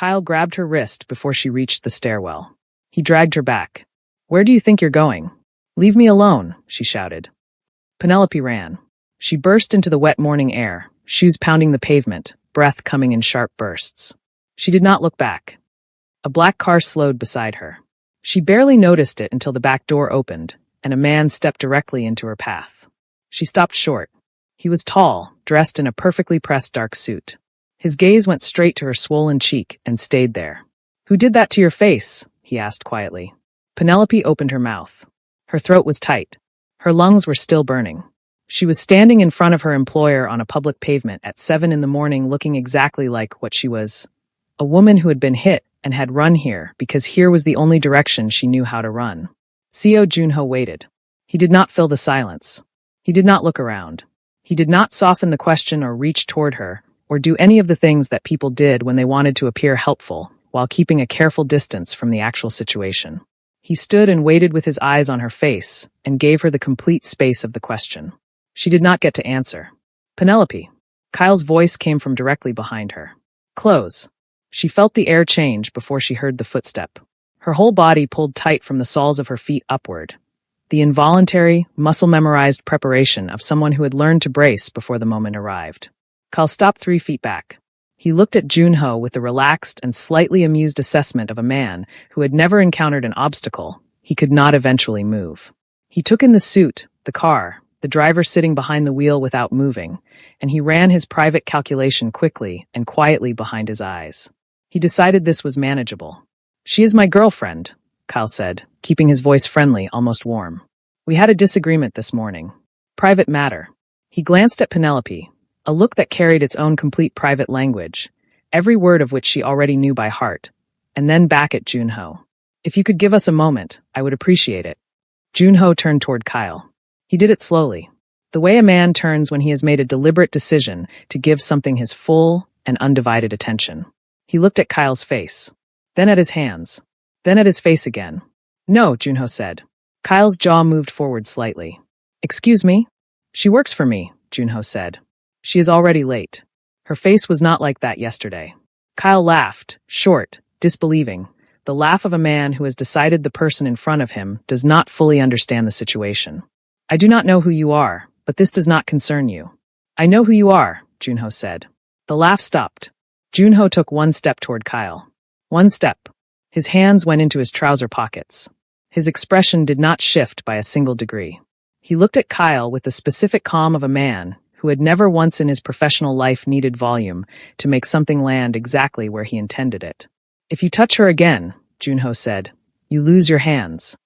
Kyle grabbed her wrist before she reached the stairwell. He dragged her back. "Where do you think you're going?" "Leave me alone," she shouted. Penelope ran. She burst into the wet morning air, shoes pounding the pavement, breath coming in sharp bursts. She did not look back. A black car slowed beside her. She barely noticed it until the back door opened, and a man stepped directly into her path. She stopped short. He was tall, dressed in a perfectly pressed dark suit. His gaze went straight to her swollen cheek and stayed there. "Who did that to your face?" he asked quietly. Penelope opened her mouth. Her throat was tight. Her lungs were still burning. She was standing in front of her employer on a public pavement at 7 in the morning, looking exactly like what she was. A woman who had been hit and had run here because here was the only direction she knew how to run. Seo Junho waited. He did not fill the silence. He did not look around. He did not soften the question or reach toward her, or do any of the things that people did when they wanted to appear helpful, while keeping a careful distance from the actual situation. He stood and waited with his eyes on her face, and gave her the complete space of the question. She did not get to answer. "Penelope." Kyle's voice came from directly behind her. "Close." She felt the air change before she heard the footstep. Her whole body pulled tight from the soles of her feet upward. The involuntary, muscle-memorized preparation of someone who had learned to brace before the moment arrived. Kyle stopped 3 feet back. He looked at Junho with the relaxed and slightly amused assessment of a man who had never encountered an obstacle he could not eventually move. He took in the suit, the car, the driver sitting behind the wheel without moving, and he ran his private calculation quickly and quietly behind his eyes. He decided this was manageable. "She is my girlfriend," Kyle said, keeping his voice friendly, almost warm. "We had a disagreement this morning. Private matter." He glanced at Penelope, a look that carried its own complete private language, every word of which she already knew by heart, and then back at Junho. "If you could give us a moment, I would appreciate it." Junho turned toward Kyle. He did it slowly, the way a man turns when he has made a deliberate decision to give something his full and undivided attention. He looked at Kyle's face, then at his hands, then at his face again. "No," Junho said. Kyle's jaw moved forward slightly. "Excuse me?" "She works for me," Junho said. "She is already late." Her face was not like that yesterday. Kyle laughed, short, disbelieving, the laugh of a man who has decided the person in front of him does not fully understand the situation. "I do not know who you are, but this does not concern you." "I know who you are," Junho said. The laugh stopped. Junho took 1 step toward Kyle. 1 step. His hands went into his trouser pockets. His expression did not shift by a single degree. He looked at Kyle with the specific calm of a man who had never once in his professional life needed volume to make something land exactly where he intended it. "If you touch her again," Junho said, "you lose your hands."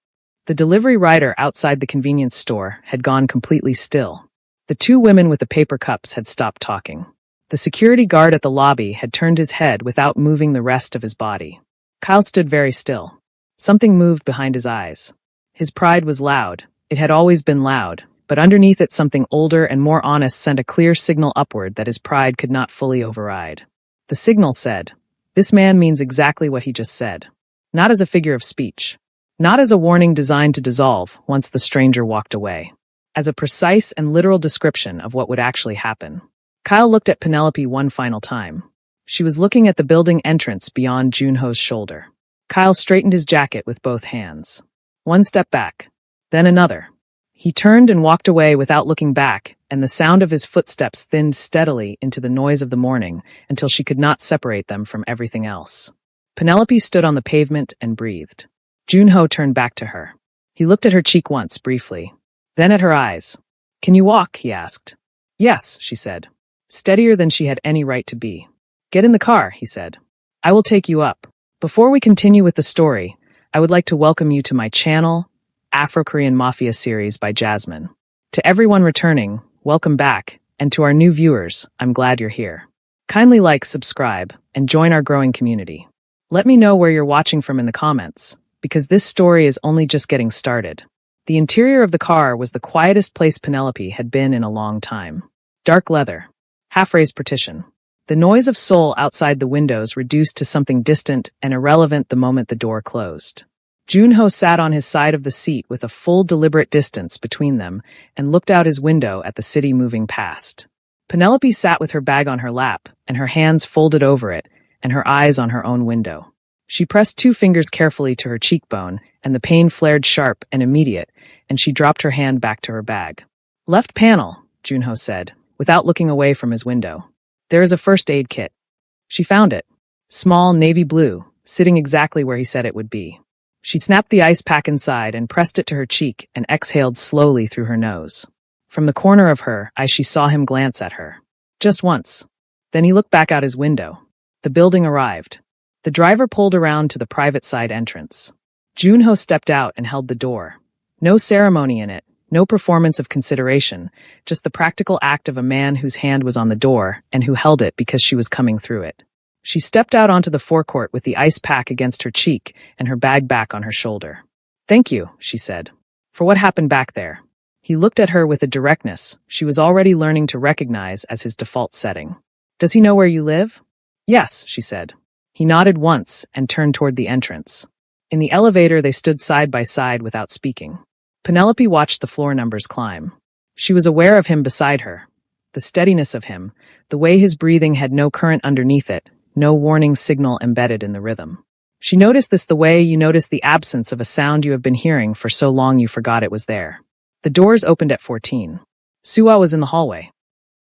The delivery rider outside the convenience store had gone completely still. The 2 women with the paper cups had stopped talking. The security guard at the lobby had turned his head without moving the rest of his body. Kyle stood very still. Something moved behind his eyes. His pride was loud. It had always been loud, but underneath it something older and more honest sent a clear signal upward that his pride could not fully override. The signal said, "This man means exactly what he just said." Not as a figure of speech. Not as a warning designed to dissolve once the stranger walked away. As a precise and literal description of what would actually happen. Kyle looked at Penelope 1 final time. She was looking at the building entrance beyond Junho's shoulder. Kyle straightened his jacket with both hands. 1 step back. Then another. He turned and walked away without looking back, and the sound of his footsteps thinned steadily into the noise of the morning until she could not separate them from everything else. Penelope stood on the pavement and breathed. Junho turned back to her. He looked at her cheek once, briefly. Then at her eyes. "Can you walk?" he asked. "Yes," she said. Steadier than she had any right to be. "Get in the car," he said. "I will take you up." Before we continue with the story, I would like to welcome you to my channel, Afro-Korean Mafia series by Jasmine. To everyone returning, welcome back, and to our new viewers, I'm glad you're here. Kindly like, subscribe, and join our growing community. Let me know where you're watching from in the comments, because this story is only just getting started. The interior of the car was the quietest place Penelope had been in a long time. Dark leather. Half-raised partition. The noise of Seoul outside the windows reduced to something distant and irrelevant the moment the door closed. Junho sat on his side of the seat with a full deliberate distance between them and looked out his window at the city moving past. Penelope sat with her bag on her lap and her hands folded over it, and her eyes on her own window. She pressed 2 fingers carefully to her cheekbone, and the pain flared sharp and immediate, and she dropped her hand back to her bag. "Left panel," Junho said, without looking away from his window. "There is a first aid kit." She found it. Small, navy blue, sitting exactly where he said it would be. She snapped the ice pack inside and pressed it to her cheek and exhaled slowly through her nose. From the corner of her eye, she saw him glance at her. Just once. Then he looked back out his window. The building arrived. The driver pulled around to the private side entrance. Junho stepped out and held the door. No ceremony in it, no performance of consideration, just the practical act of a man whose hand was on the door and who held it because she was coming through it. She stepped out onto the forecourt with the ice pack against her cheek and her bag back on her shoulder. "Thank you," she said, "for what happened back there." He looked at her with a directness she was already learning to recognize as his default setting. "Does he know where you live?" "Yes," she said. He nodded once and turned toward the entrance. In the elevator, they stood side by side without speaking. Penelope watched the floor numbers climb. She was aware of him beside her. The steadiness of him, the way his breathing had no current underneath it, no warning signal embedded in the rhythm. She noticed this the way you notice the absence of a sound you have been hearing for so long you forgot it was there. The doors opened at 14. Suwa was in the hallway.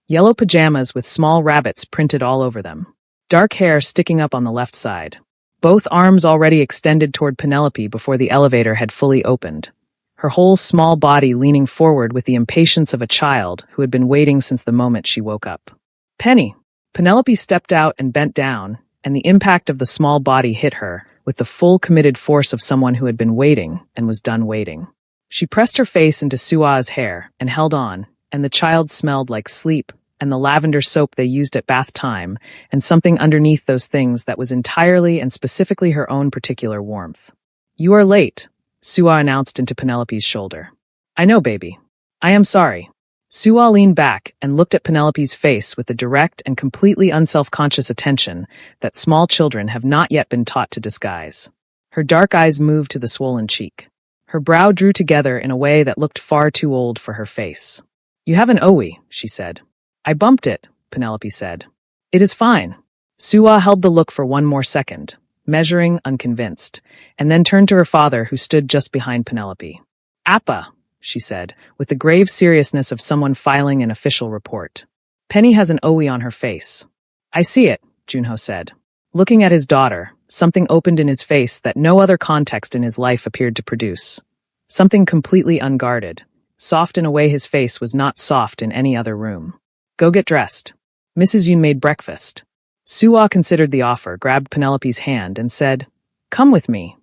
Yellow pajamas with small rabbits printed all over them. Dark hair sticking up on the left side. Both arms already extended toward Penelope before the elevator had fully opened. Her whole small body leaning forward with the impatience of a child who had been waiting since the moment she woke up. "Penny." Penelope stepped out and bent down, and the impact of the small body hit her with the full committed force of someone who had been waiting and was done waiting. She pressed her face into Sua's hair and held on, and the child smelled like sleep and the lavender soap they used at bath time, and something underneath those things that was entirely and specifically her own particular warmth. "You are late," Suwa announced into Penelope's shoulder. "I know, baby. I am sorry." Suwa leaned back and looked at Penelope's face with the direct and completely unself-conscious attention that small children have not yet been taught to disguise. Her dark eyes moved to the swollen cheek. Her brow drew together in a way that looked far too old for her face. "You have an OE," she said. "I bumped it," Penelope said. "It is fine." Suwa held the look for one more second, measuring, unconvinced, and then turned to her father who stood just behind Penelope. "Appa," she said, with the grave seriousness of someone filing an official report. "Penny has an OE on her face." "I see it," Junho said. Looking at his daughter, something opened in his face that no other context in his life appeared to produce. Something completely unguarded, soft in a way his face was not soft in any other room. "Go get dressed. Mrs. Yoon made breakfast." Suwa considered the offer, grabbed Penelope's hand, and said, "Come with me."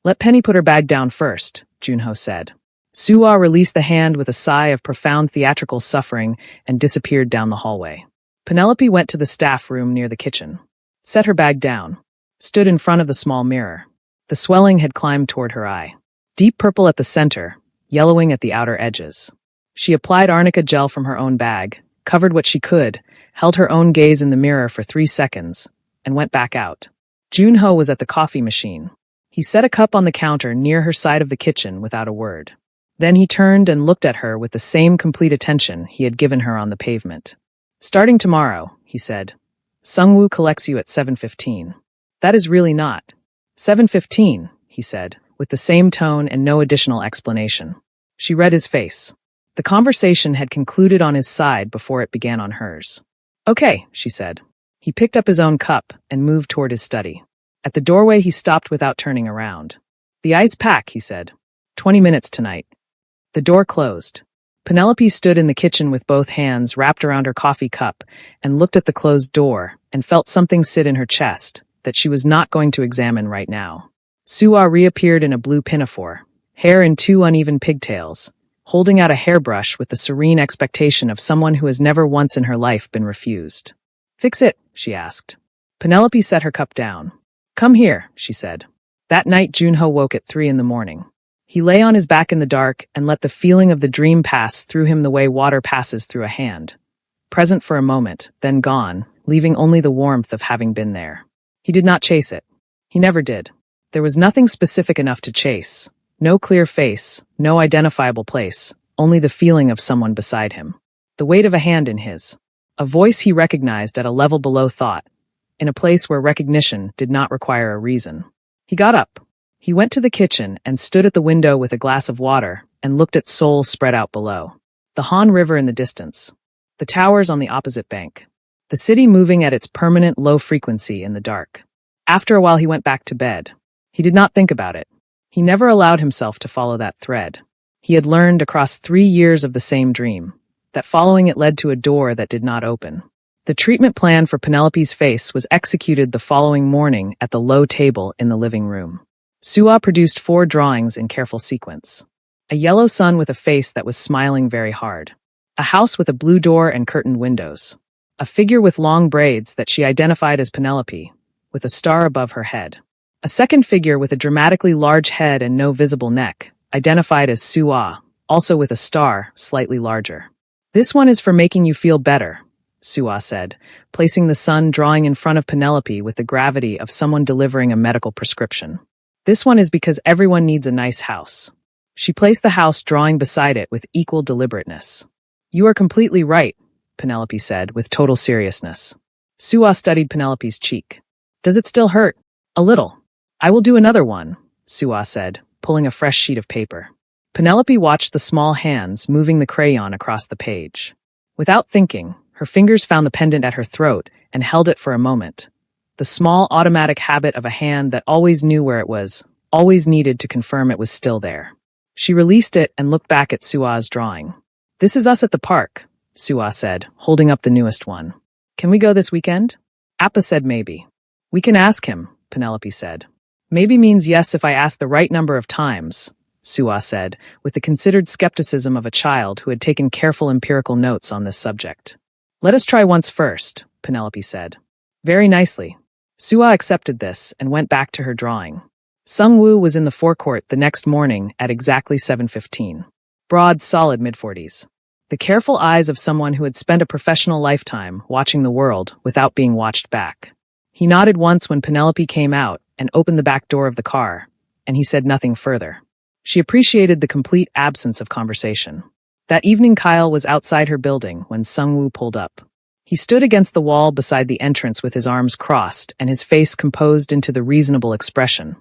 "Let Penny put her bag down first," Junho said. Suwa released the hand with a sigh of profound theatrical suffering and disappeared down the hallway. Penelope went to the staff room near the kitchen, set her bag down, stood in front of the small mirror. The swelling had climbed toward her eye. Deep purple at the center, yellowing at the outer edges. She applied arnica gel from her own bag, covered what she could, held her own gaze in the mirror for 3 seconds, and went back out. Junho was at the coffee machine. He set a cup on the counter near her side of the kitchen without a word. Then he turned and looked at her with the same complete attention he had given her on the pavement. "Starting tomorrow," he said. "Sungwoo collects you at 7:15. "That is really not." 7:15, he said, with the same tone and no additional explanation. She read his face. The conversation had concluded on his side before it began on hers. "Okay," she said. He picked up his own cup and moved toward his study. At the doorway, he stopped without turning around. "The ice pack," he said. 20 minutes tonight." The door closed. Penelope stood in the kitchen with both hands wrapped around her coffee cup and looked at the closed door and felt something sit in her chest that she was not going to examine right now. Suwa reappeared in a blue pinafore, hair in 2 uneven pigtails, holding out a hairbrush with the serene expectation of someone who has never once in her life been refused. "Fix it?" she asked. Penelope set her cup down. "Come here," she said. That night, Junho woke at 3 in the morning. He lay on his back in the dark and let the feeling of the dream pass through him the way water passes through a hand. Present for a moment, then gone, leaving only the warmth of having been there. He did not chase it. He never did. There was nothing specific enough to chase. No clear face, no identifiable place, only the feeling of someone beside him. The weight of a hand in his. A voice he recognized at a level below thought. in a place where recognition did not require a reason. He got up. He went to the kitchen and stood at the window with a glass of water and looked at Seoul spread out below. The Han River in the distance. The towers on the opposite bank. The city moving at its permanent low frequency in the dark. After a while he went back to bed. He did not think about it. He never allowed himself to follow that thread. He had learned across 3 years of the same dream that following it led to a door that did not open. The treatment plan for Penelope's face was executed the following morning at the low table in the living room. Sua produced 4 drawings in careful sequence. A yellow sun with a face that was smiling very hard. A house with a blue door and curtained windows. A figure with long braids that she identified as Penelope, with a star above her head. A second figure with a dramatically large head and no visible neck, identified as Sua, also with a star, slightly larger. "This one is for making you feel better," Sua said, placing the sun drawing in front of Penelope with the gravity of someone delivering a medical prescription. "This one is because everyone needs a nice house." She placed the house drawing beside it with equal deliberateness. "You are completely right," Penelope said with total seriousness. Sua studied Penelope's cheek. "Does it still hurt?" "A little." "I will do another one," Sua said, pulling a fresh sheet of paper. Penelope watched the small hands moving the crayon across the page. Without thinking, her fingers found the pendant at her throat and held it for a moment. The small automatic habit of a hand that always knew where it was, always needed to confirm it was still there. She released it and looked back at Sua's drawing. "This is us at the park," Sua said, holding up the newest one. "Can we go this weekend?" Appa said maybe. "We can ask him," Penelope said. "Maybe means yes if I ask the right number of times," Sua said, with the considered skepticism of a child who had taken careful empirical notes on this subject. "Let us try once first," Penelope said. "Very nicely." Sua accepted this and went back to her drawing. Sung-woo was in the forecourt the next morning at exactly 7:15. Broad, solid mid-40s. The careful eyes of someone who had spent a professional lifetime watching the world without being watched back. He nodded once when Penelope came out and opened the back door of the car, and he said nothing further. She appreciated the complete absence of conversation. That evening Kyle was outside her building when Sung-woo pulled up. He stood against the wall beside the entrance with his arms crossed and his face composed into the reasonable expression.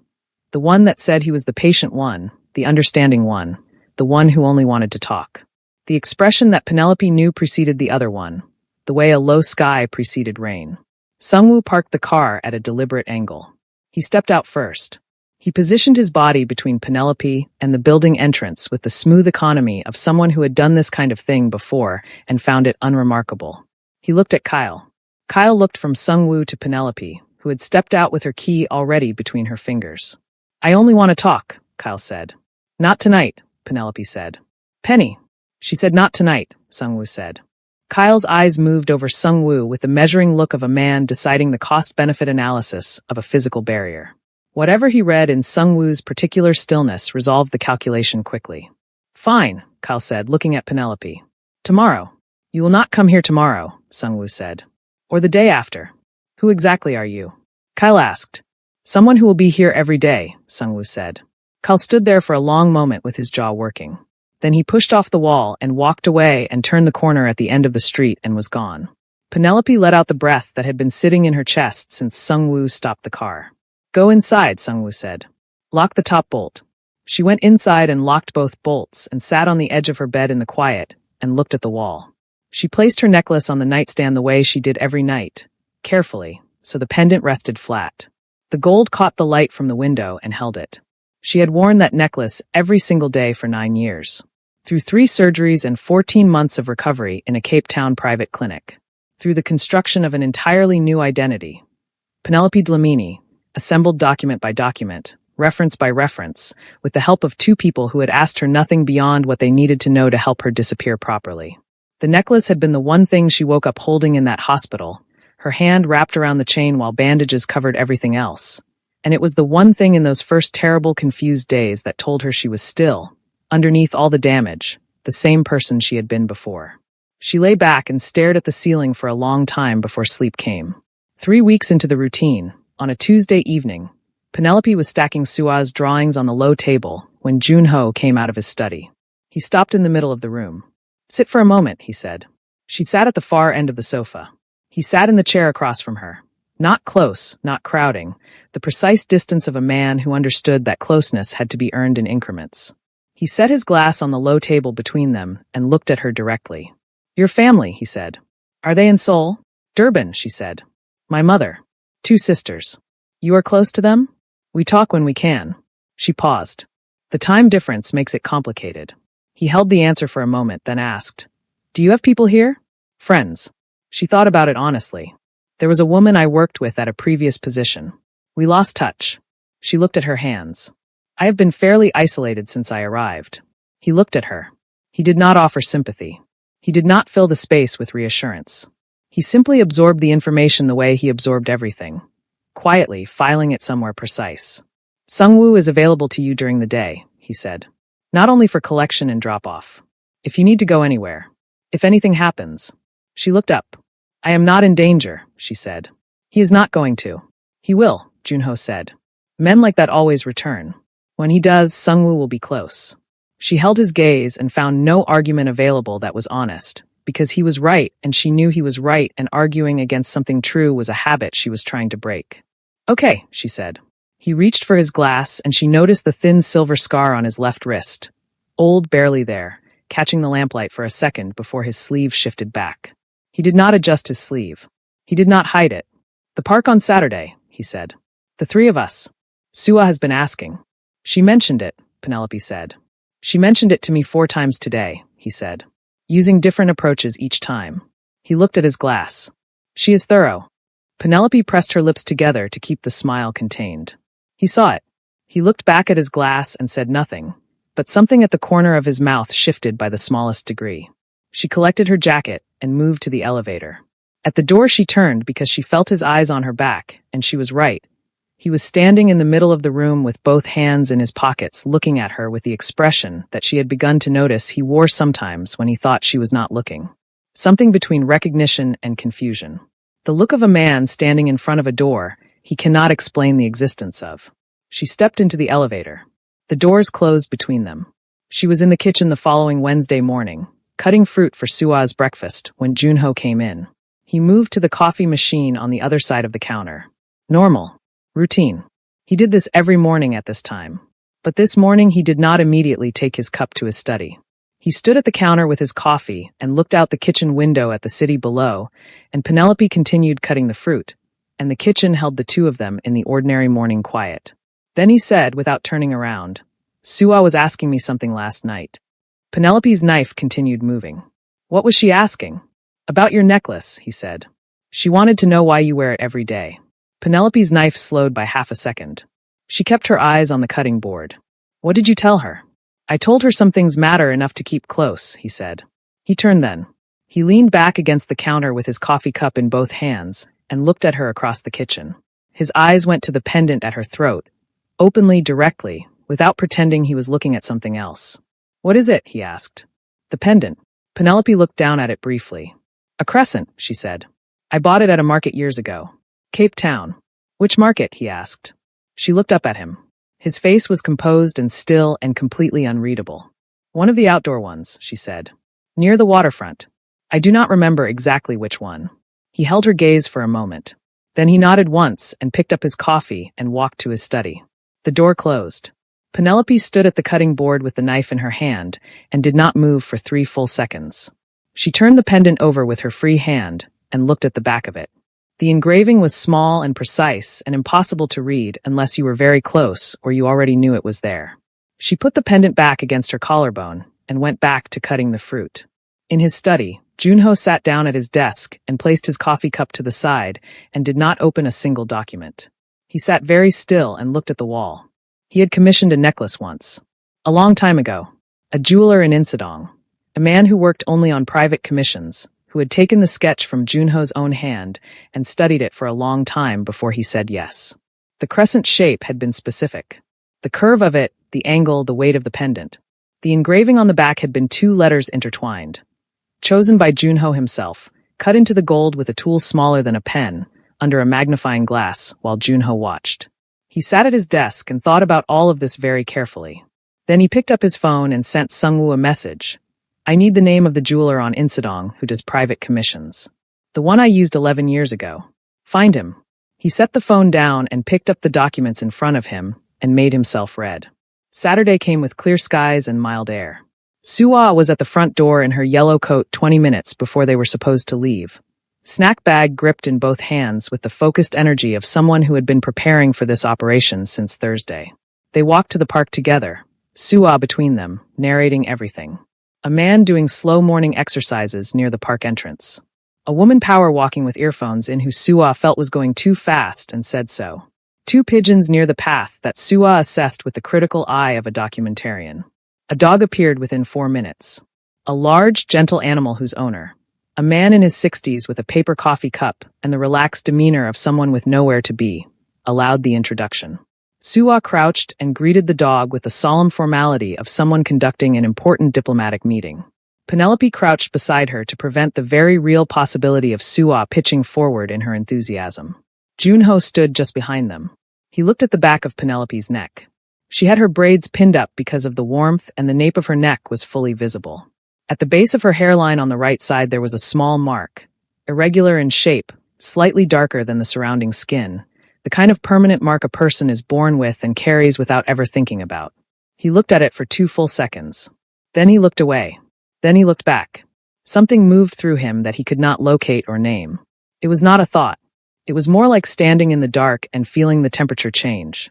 The one that said he was the patient one, the understanding one, the one who only wanted to talk. The expression that Penelope knew preceded the other one, the way a low sky preceded rain. Sung-woo parked the car at a deliberate angle. He stepped out first. He positioned his body between Penelope and the building entrance with the smooth economy of someone who had done this kind of thing before and found it unremarkable. He looked at Kyle. Kyle looked from Sung-woo to Penelope, who had stepped out with her key already between her fingers. "I only want to talk," Kyle said. "Not tonight," Penelope said. "Penny." She said not tonight, Sung-woo said. Kyle's eyes moved over Sung-woo with the measuring look of a man deciding the cost-benefit analysis of a physical barrier. Whatever he read in Sung-woo's particular stillness resolved the calculation quickly. "Fine," Kyle said, looking at Penelope. "Tomorrow." "You will not come here tomorrow," Sung-woo said. "Or the day after." "Who exactly are you?" Kyle asked. "Someone who will be here every day," Sung-woo said. Kyle stood there for a long moment with his jaw working. Then he pushed off the wall and walked away and turned the corner at the end of the street and was gone. Penelope let out the breath that had been sitting in her chest since Sung-woo stopped the car. "Go inside," Sung-woo said. "Lock the top bolt." She went inside and locked both bolts and sat on the edge of her bed in the quiet and looked at the wall. She placed her necklace on the nightstand the way she did every night, carefully, so the pendant rested flat. The gold caught the light from the window and held it. She had worn that necklace every single day for 9 years. Through 3 surgeries and 14 months of recovery in a Cape Town private clinic. Through the construction of an entirely new identity. Penelope Dlamini, assembled document by document, reference by reference, with the help of 2 people who had asked her nothing beyond what they needed to know to help her disappear properly. The necklace had been the one thing she woke up holding in that hospital, her hand wrapped around the chain while bandages covered everything else. And it was the one thing in those first terrible, confused days that told her she was still, underneath all the damage, the same person she had been before. She lay back and stared at the ceiling for a long time before sleep came. 3 weeks into the routine, on a Tuesday evening, Penelope was stacking Sua's drawings on the low table when Junho came out of his study. He stopped in the middle of the room. "Sit for a moment," he said. She sat at the far end of the sofa. He sat in the chair across from her. Not close, not crowding, the precise distance of a man who understood that closeness had to be earned in increments. He set his glass on the low table between them and looked at her directly. Your family, he said. Are they in Seoul? Durban, she said. My mother. 2 sisters. You are close to them? We talk when we can. She paused. The time difference makes it complicated. He held the answer for a moment, then asked, Do you have people here? Friends. She thought about it honestly. There was a woman I worked with at a previous position. We lost touch. She looked at her hands. I have been fairly isolated since I arrived. He looked at her. He did not offer sympathy. He did not fill the space with reassurance. He simply absorbed the information the way he absorbed everything, quietly filing it somewhere precise. Sungwoo is available to you during the day, he said. Not only for collection and drop-off. If you need to go anywhere. If anything happens. She looked up. I am not in danger, she said. He is not going to. He will, Junho said. Men like that always return. When he does, Sungwoo will be close. She held his gaze and found no argument available that was honest, because he was right and she knew he was right, and arguing against something true was a habit she was trying to break. Okay, she said. He reached for his glass and she noticed the thin silver scar on his left wrist. Old, barely there, catching the lamplight for a second before his sleeve shifted back. He did not adjust his sleeve. He did not hide it. The park on Saturday, he said. The 3 of us. Sua has been asking. She mentioned it, Penelope said. She mentioned it to me 4 times today, he said, using different approaches each time. He looked at his glass. She is thorough. Penelope pressed her lips together to keep the smile contained. He saw it. He looked back at his glass and said nothing, but something at the corner of his mouth shifted by the smallest degree. She collected her jacket and moved to the elevator. At the door she turned because she felt his eyes on her back, and she was right. He was standing in the middle of the room with both hands in his pockets, looking at her with the expression that she had begun to notice he wore sometimes when he thought she was not looking. Something between recognition and confusion. The look of a man standing in front of a door he cannot explain the existence of. She stepped into the elevator. The doors closed between them. She was in the kitchen the following Wednesday morning, cutting fruit for Sua's breakfast when Junho came in. He moved to the coffee machine on the other side of the counter. Normal. Routine. He did this every morning at this time. But this morning he did not immediately take his cup to his study. He stood at the counter with his coffee and looked out the kitchen window at the city below, and Penelope continued cutting the fruit, and the kitchen held the 2 of them in the ordinary morning quiet. Then he said, without turning around, Sua was asking me something last night. Penelope's knife continued moving. What was she asking? About your necklace, he said. She wanted to know why you wear it every day. Penelope's knife slowed by half a second. She kept her eyes on the cutting board. What did you tell her? I told her some things matter enough to keep close, he said. He turned then. He leaned back against the counter with his coffee cup in both hands and looked at her across the kitchen. His eyes went to the pendant at her throat, openly, directly, without pretending he was looking at something else. What is it? He asked. The pendant. Penelope looked down at it briefly. A crescent, she said. I bought it at a market years ago. Cape Town. Which market? He asked. She looked up at him. His face was composed and still and completely unreadable. One of the outdoor ones, she said. Near the waterfront. I do not remember exactly which one. He held her gaze for a moment. Then he nodded once and picked up his coffee and walked to his study. The door closed. Penelope stood at the cutting board with the knife in her hand and did not move for 3 full seconds. She turned the pendant over with her free hand and looked at the back of it. The engraving was small and precise and impossible to read unless you were very close or you already knew it was there. She put the pendant back against her collarbone and went back to cutting the fruit. In his study, Junho sat down at his desk and placed his coffee cup to the side and did not open a single document. He sat very still and looked at the wall. He had commissioned a necklace once. A long time ago. A jeweler in Insadong. A man who worked only on private commissions, who had taken the sketch from Junho's own hand and studied it for a long time before he said yes. The crescent shape had been specific. The curve of it, the angle, the weight of the pendant. The engraving on the back had been 2 letters intertwined. Chosen by Junho himself, cut into the gold with a tool smaller than a pen, under a magnifying glass, while Junho watched. He sat at his desk and thought about all of this very carefully. Then he picked up his phone and sent Sungwoo a message. I need the name of the jeweler on Insadong who does private commissions. The one I used 11 years ago. Find him. He set the phone down and picked up the documents in front of him and made himself red. Saturday came with clear skies and mild air. Suwa was at the front door in her yellow coat 20 minutes before they were supposed to leave. Snack bag gripped in both hands with the focused energy of someone who had been preparing for this operation since Thursday. They walked to the park together, Suwa between them, narrating everything. A man doing slow morning exercises near the park entrance. A woman power walking with earphones in who Suwa felt was going too fast and said so. 2 pigeons near the path that Suwa assessed with the critical eye of a documentarian. A dog appeared within 4 minutes. A large, gentle animal whose owner. A man in his 60s with a paper coffee cup and the relaxed demeanor of someone with nowhere to be, allowed the introduction. Suwa crouched and greeted the dog with the solemn formality of someone conducting an important diplomatic meeting. Penelope crouched beside her to prevent the very real possibility of Suwa pitching forward in her enthusiasm. Junho stood just behind them. He looked at the back of Penelope's neck. She had her braids pinned up because of the warmth, and the nape of her neck was fully visible. At the base of her hairline on the right side there was a small mark, irregular in shape, slightly darker than the surrounding skin, the kind of permanent mark a person is born with and carries without ever thinking about. He looked at it for 2 full seconds. Then he looked away. Then he looked back. Something moved through him that he could not locate or name. It was not a thought. It was more like standing in the dark and feeling the temperature change.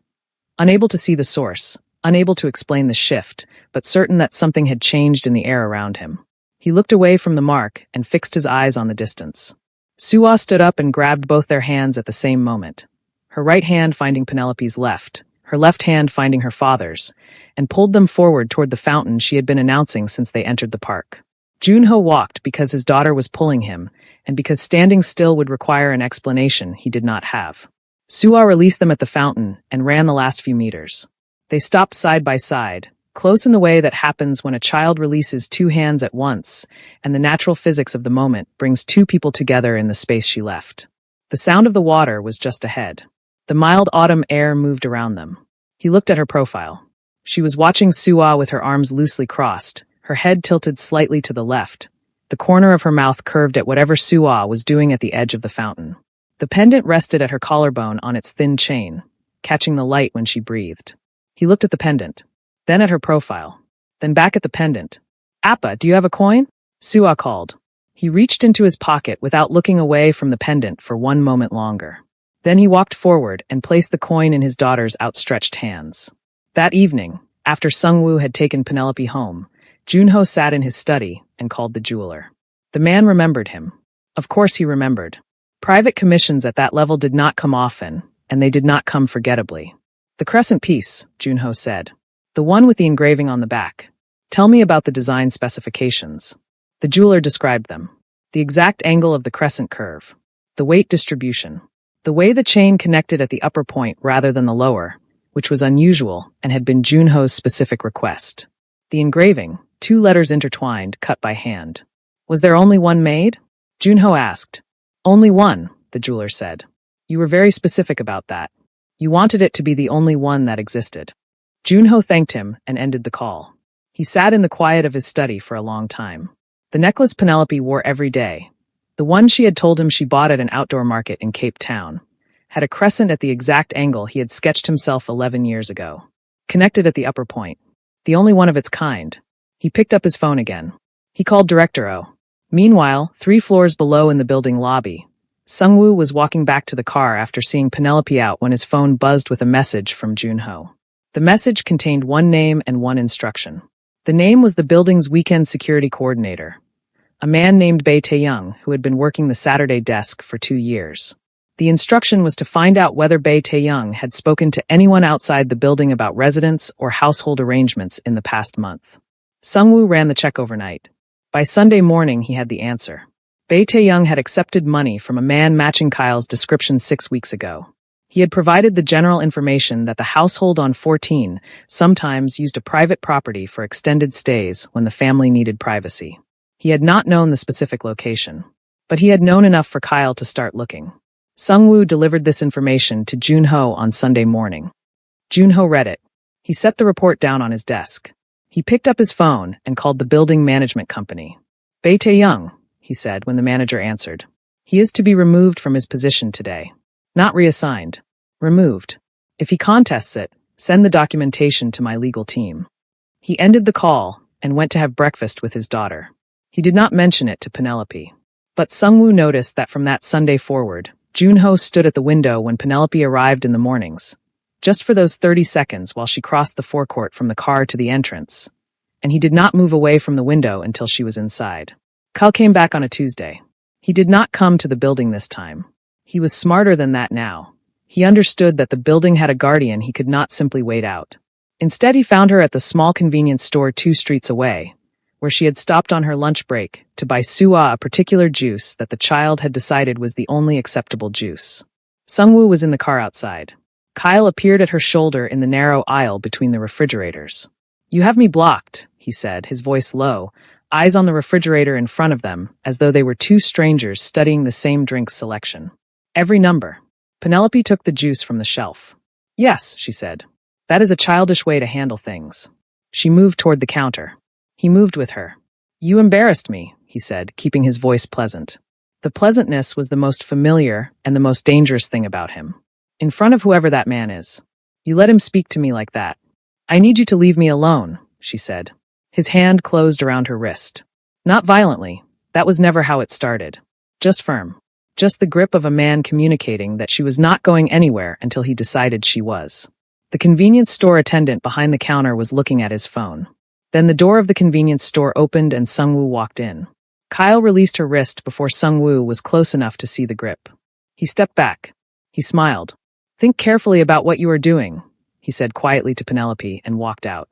Unable to see the source, unable to explain the shift, but certain that something had changed in the air around him. He looked away from the mark and fixed his eyes on the distance. Suwa stood up and grabbed both their hands at the same moment. Her right hand finding Penelope's left, her left hand finding her father's, and pulled them forward toward the fountain she had been announcing since they entered the park. Junho walked because his daughter was pulling him, and because standing still would require an explanation he did not have. Suwa released them at the fountain and ran the last few meters. They stopped side by side, close in the way that happens when a child releases 2 hands at once, and the natural physics of the moment brings 2 people together in the space she left. The sound of the water was just ahead. The mild autumn air moved around them. He looked at her profile. She was watching Suwa with her arms loosely crossed, her head tilted slightly to the left, the corner of her mouth curved at whatever Suwa was doing at the edge of the fountain. The pendant rested at her collarbone on its thin chain, catching the light when she breathed. He looked at the pendant, then at her profile, then back at the pendant. "Appa, do you have a coin?" Suwa called. He reached into his pocket without looking away from the pendant for 1 moment longer. Then he walked forward and placed the coin in his daughter's outstretched hands. That evening, after Sungwoo had taken Penelope home, Junho sat in his study and called the jeweler. The man remembered him. Of course he remembered. Private commissions at that level did not come often, and they did not come forgettably. "The crescent piece," Junho said. "The one with the engraving on the back. Tell me about the design specifications." The jeweler described them. The exact angle of the crescent curve. The weight distribution. The way the chain connected at the upper point rather than the lower, which was unusual and had been Junho's specific request. The engraving, 2 letters intertwined, cut by hand. "Was there only one made?" Junho asked. "Only one," the jeweler said. "You were very specific about that. You wanted it to be the only one that existed." Junho thanked him and ended the call. He sat in the quiet of his study for a long time. The necklace Penelope wore every day, the one she had told him she bought at an outdoor market in Cape Town, had a crescent at the exact angle he had sketched himself 11 years ago. Connected at the upper point. The only one of its kind. He picked up his phone again. He called Director O. Meanwhile, 3 floors below in the building lobby, Sungwoo was walking back to the car after seeing Penelope out when his phone buzzed with a message from Junho. The message contained 1 name and 1 instruction. The name was the building's weekend security coordinator, a man named Bae Tae-young who had been working the Saturday desk for 2 years. The instruction was to find out whether Bae Tae-young had spoken to anyone outside the building about residence or household arrangements in the past month. Sungwoo ran the check overnight. By Sunday morning, he had the answer. Bae Tae-young had accepted money from a man matching Kyle's description 6 weeks ago. He had provided the general information that the household on 14 sometimes used a private property for extended stays when the family needed privacy. He had not known the specific location, but he had known enough for Kyle to start looking. Sungwoo delivered this information to Junho on Sunday morning. Junho read it. He set the report down on his desk. He picked up his phone and called the building management company. "Bae Tae-young," he said when the manager answered. "He is to be removed from his position today." Not reassigned. Removed. If he contests it, send the documentation to my legal team. He ended the call and went to have breakfast with his daughter. He did not mention it to Penelope. But Sungwoo noticed that from that Sunday forward, Junho stood at the window when Penelope arrived in the mornings, just for those 30 seconds while she crossed the forecourt from the car to the entrance, and he did not move away from the window until she was inside. Kyle came back on a Tuesday. He did not come to the building this time. He was smarter than that now. He understood that the building had a guardian he could not simply wait out. Instead, he found her at the small convenience store 2 streets away, where she had stopped on her lunch break to buy Suwa, a particular juice that the child had decided was the only acceptable juice. Sungwoo was in the car outside. Kyle appeared at her shoulder in the narrow aisle between the refrigerators. "You have me blocked," he said, his voice low, eyes on the refrigerator in front of them, as though they were 2 strangers studying the same drink selection. "Every number." Penelope took the juice from the shelf. "Yes," she said. "That is a childish way to handle things." She moved toward the counter. He moved with her. "You embarrassed me," he said, keeping his voice pleasant. The pleasantness was the most familiar and the most dangerous thing about him. "In front of whoever that man is. You let him speak to me like that." "I need you to leave me alone," she said. His hand closed around her wrist. Not violently. That was never how it started. Just firm. Just the grip of a man communicating that she was not going anywhere until he decided she was. The convenience store attendant behind the counter was looking at his phone. Then the door of the convenience store opened and Sungwoo walked in. Kyle released her wrist before Sungwoo was close enough to see the grip. He stepped back. He smiled. "Think carefully about what you are doing," he said quietly to Penelope and walked out.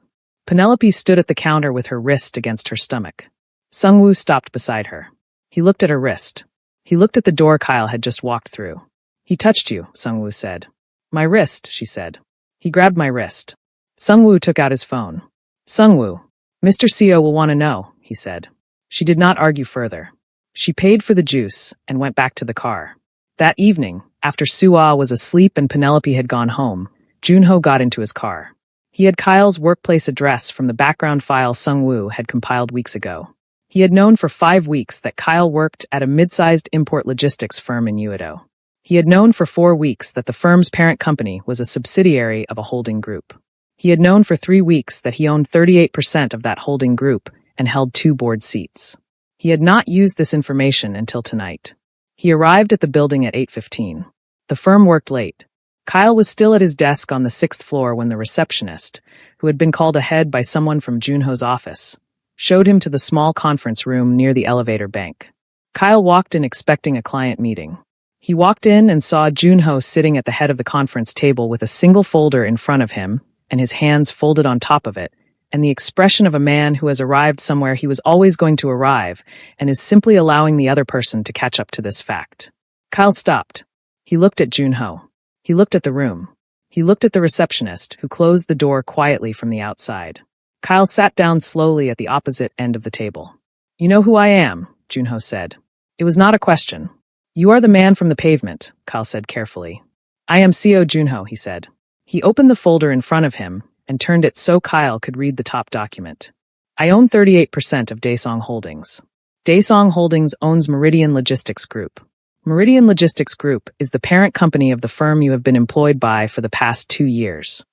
Penelope stood at the counter with her wrist against her stomach. Sungwoo stopped beside her. He looked at her wrist. He looked at the door Kyle had just walked through. "He touched you," Sungwoo said. "My wrist," she said. He grabbed my wrist. Sungwoo took out his phone. "Sungwoo, Mr. Seo will want to know," he said. She did not argue further. She paid for the juice and went back to the car. That evening, after Suwa was asleep and Penelope had gone home, Junho got into his car. He had Kyle's workplace address from the background file Sungwoo had compiled weeks ago. He had known for 5 weeks that Kyle worked at a mid-sized import logistics firm in Uedo. He had known for 4 weeks that the firm's parent company was a subsidiary of a holding group. He had known for 3 weeks that he owned 38% of that holding group and held 2 board seats. He had not used this information until tonight. He arrived at the building at 8:15. The firm worked late. Kyle was still at his desk on the 6th floor when the receptionist, who had been called ahead by someone from Junho's office, showed him to the small conference room near the elevator bank. Kyle walked in expecting a client meeting. He walked in and saw Junho sitting at the head of the conference table with a single folder in front of him and his hands folded on top of it, and the expression of a man who has arrived somewhere he was always going to arrive and is simply allowing the other person to catch up to this fact. Kyle stopped. He looked at Junho. He looked at the room. He looked at the receptionist, who closed the door quietly from the outside. Kyle sat down slowly at the opposite end of the table. "You know who I am," Junho said. It was not a question. "You are the man from the pavement," Kyle said carefully. "I am Seo Junho," he said. He opened the folder in front of him and turned it so Kyle could read the top document. "I own 38% of Daesong Holdings. Daesong Holdings owns Meridian Logistics Group. Meridian Logistics Group is the parent company of the firm you have been employed by for the past 2 years."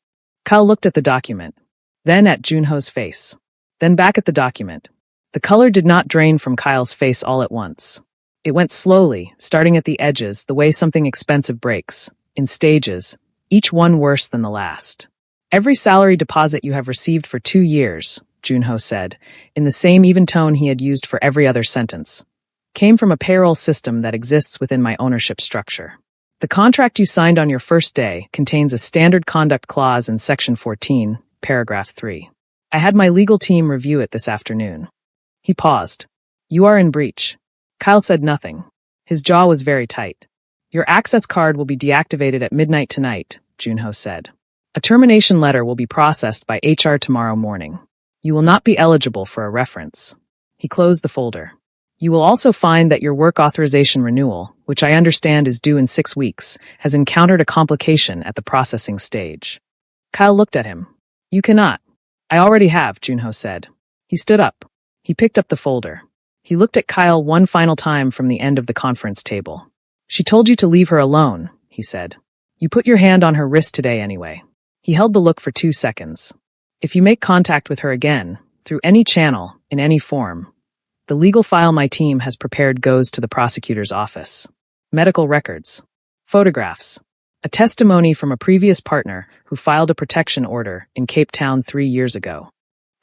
Kyle looked at the document, then at Junho's face, then back at the document. The color did not drain from Kyle's face all at once. It went slowly, starting at the edges, the way something expensive breaks, in stages, each one worse than the last. "Every salary deposit you have received for 2 years," Junho said, in the same even tone he had used for every other sentence, "came from a payroll system that exists within my ownership structure. The contract you signed on your first day contains a standard conduct clause in Section 14, Paragraph 3. I had my legal team review it this afternoon." He paused. "You are in breach." Kyle said nothing. His jaw was very tight. "Your access card will be deactivated at midnight tonight," Junho said. "A termination letter will be processed by HR tomorrow morning. You will not be eligible for a reference." He closed the folder. "You will also find that your work authorization renewal, which I understand is due in 6 weeks, has encountered a complication at the processing stage." Kyle looked at him. "You cannot." "I already have," Junho said. He stood up. He picked up the folder. He looked at Kyle one final time from the end of the conference table. "She told you to leave her alone," he said. You put your hand on her wrist today anyway. He held the look for 2 seconds. If you make contact with her again, through any channel, in any form, the legal file my team has prepared goes to the prosecutor's office. Medical records. Photographs. A testimony from a previous partner who filed a protection order in Cape Town 3 years ago.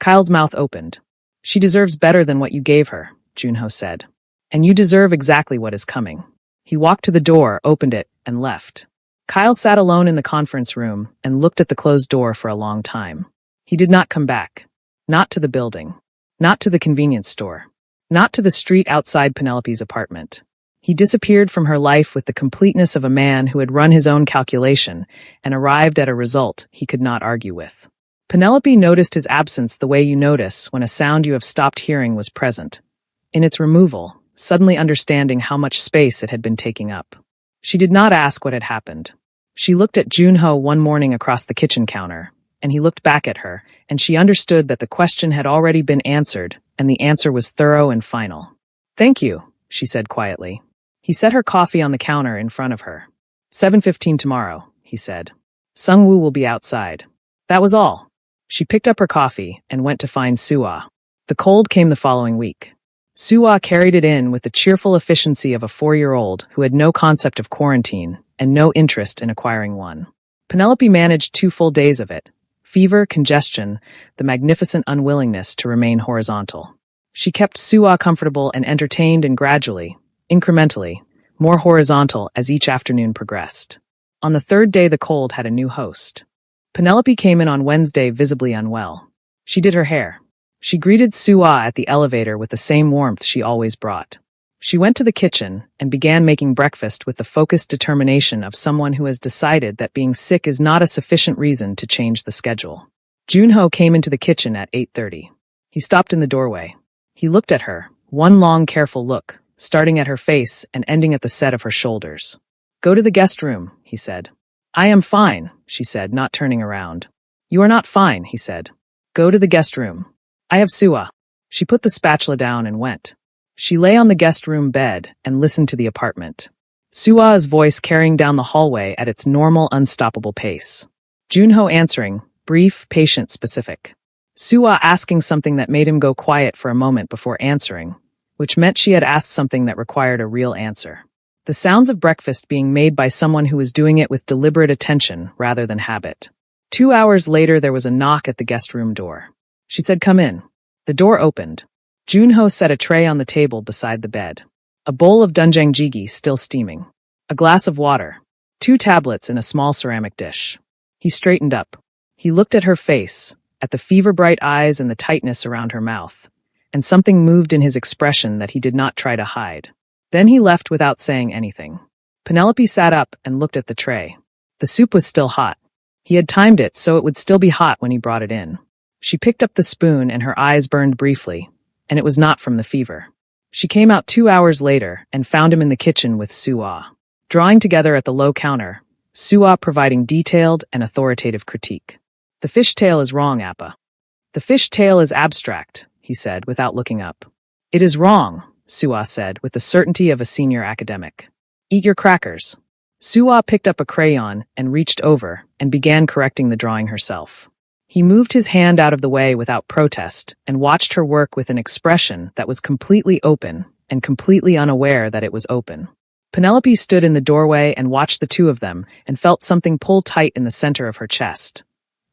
Kyle's mouth opened. She deserves better than what you gave her, Junho said. And you deserve exactly what is coming. He walked to the door, opened it, and left. Kyle sat alone in the conference room and looked at the closed door for a long time. He did not come back. Not to the building. Not to the convenience store. Not to the street outside Penelope's apartment. He disappeared from her life with the completeness of a man who had run his own calculation and arrived at a result he could not argue with. Penelope noticed his absence the way you notice when a sound you have stopped hearing was present. In its removal, suddenly understanding how much space it had been taking up. She did not ask what had happened. She looked at Junho one morning across the kitchen counter, and he looked back at her, and she understood that the question had already been answered, and the answer was thorough and final. Thank you, she said quietly. He set her coffee on the counter in front of her. 7:15 tomorrow, he said. Sung-woo will be outside. That was all. She picked up her coffee and went to find Suah. The cold came the following week. Suah carried it in with the cheerful efficiency of a 4-year-old who had no concept of quarantine and no interest in acquiring one. Penelope managed 2 full days of it. Fever, congestion, the magnificent unwillingness to remain horizontal. She kept Suah comfortable and entertained, and gradually, incrementally, more horizontal as each afternoon progressed. On the 3rd day, the cold had a new host. Penelope came in on Wednesday visibly unwell. She did her hair. She greeted Suah at the elevator with the same warmth she always brought. She went to the kitchen and began making breakfast with the focused determination of someone who has decided that being sick is not a sufficient reason to change the schedule. Junho came into the kitchen at 8:30. He stopped in the doorway. He looked at her, one long careful look, starting at her face and ending at the set of her shoulders. Go to the guest room, he said. I am fine, she said, not turning around. You are not fine, he said. Go to the guest room. I have Suah. She put the spatula down and went. She lay on the guest room bed and listened to the apartment. Suah's voice carrying down the hallway at its normal, unstoppable pace. Junho answering, brief, patient, specific. Suah asking something that made him go quiet for a moment before answering, which meant she had asked something that required a real answer. The sounds of breakfast being made by someone who was doing it with deliberate attention rather than habit. 2 hours later, there was a knock at the guest room door. She said, come in. The door opened. Junho set a tray on the table beside the bed. A bowl of doenjang jjigae still steaming. A glass of water. 2 tablets in a small ceramic dish. He straightened up. He looked at her face, at the fever-bright eyes and the tightness around her mouth, and something moved in his expression that he did not try to hide. Then he left without saying anything. Penelope sat up and looked at the tray. The soup was still hot. He had timed it so it would still be hot when he brought it in. She picked up the spoon and her eyes burned briefly, and it was not from the fever. She came out 2 hours later and found him in the kitchen with Suah. Drawing together at the low counter, Suah providing detailed and authoritative critique. The fishtail is wrong, Appa. The fishtail is abstract, he said without looking up. It is wrong, Suah said with the certainty of a senior academic. Eat your crackers. Suah picked up a crayon and reached over and began correcting the drawing herself. He moved his hand out of the way without protest and watched her work with an expression that was completely open and completely unaware that it was open. Penelope stood in the doorway and watched the two of them and felt something pull tight in the center of her chest.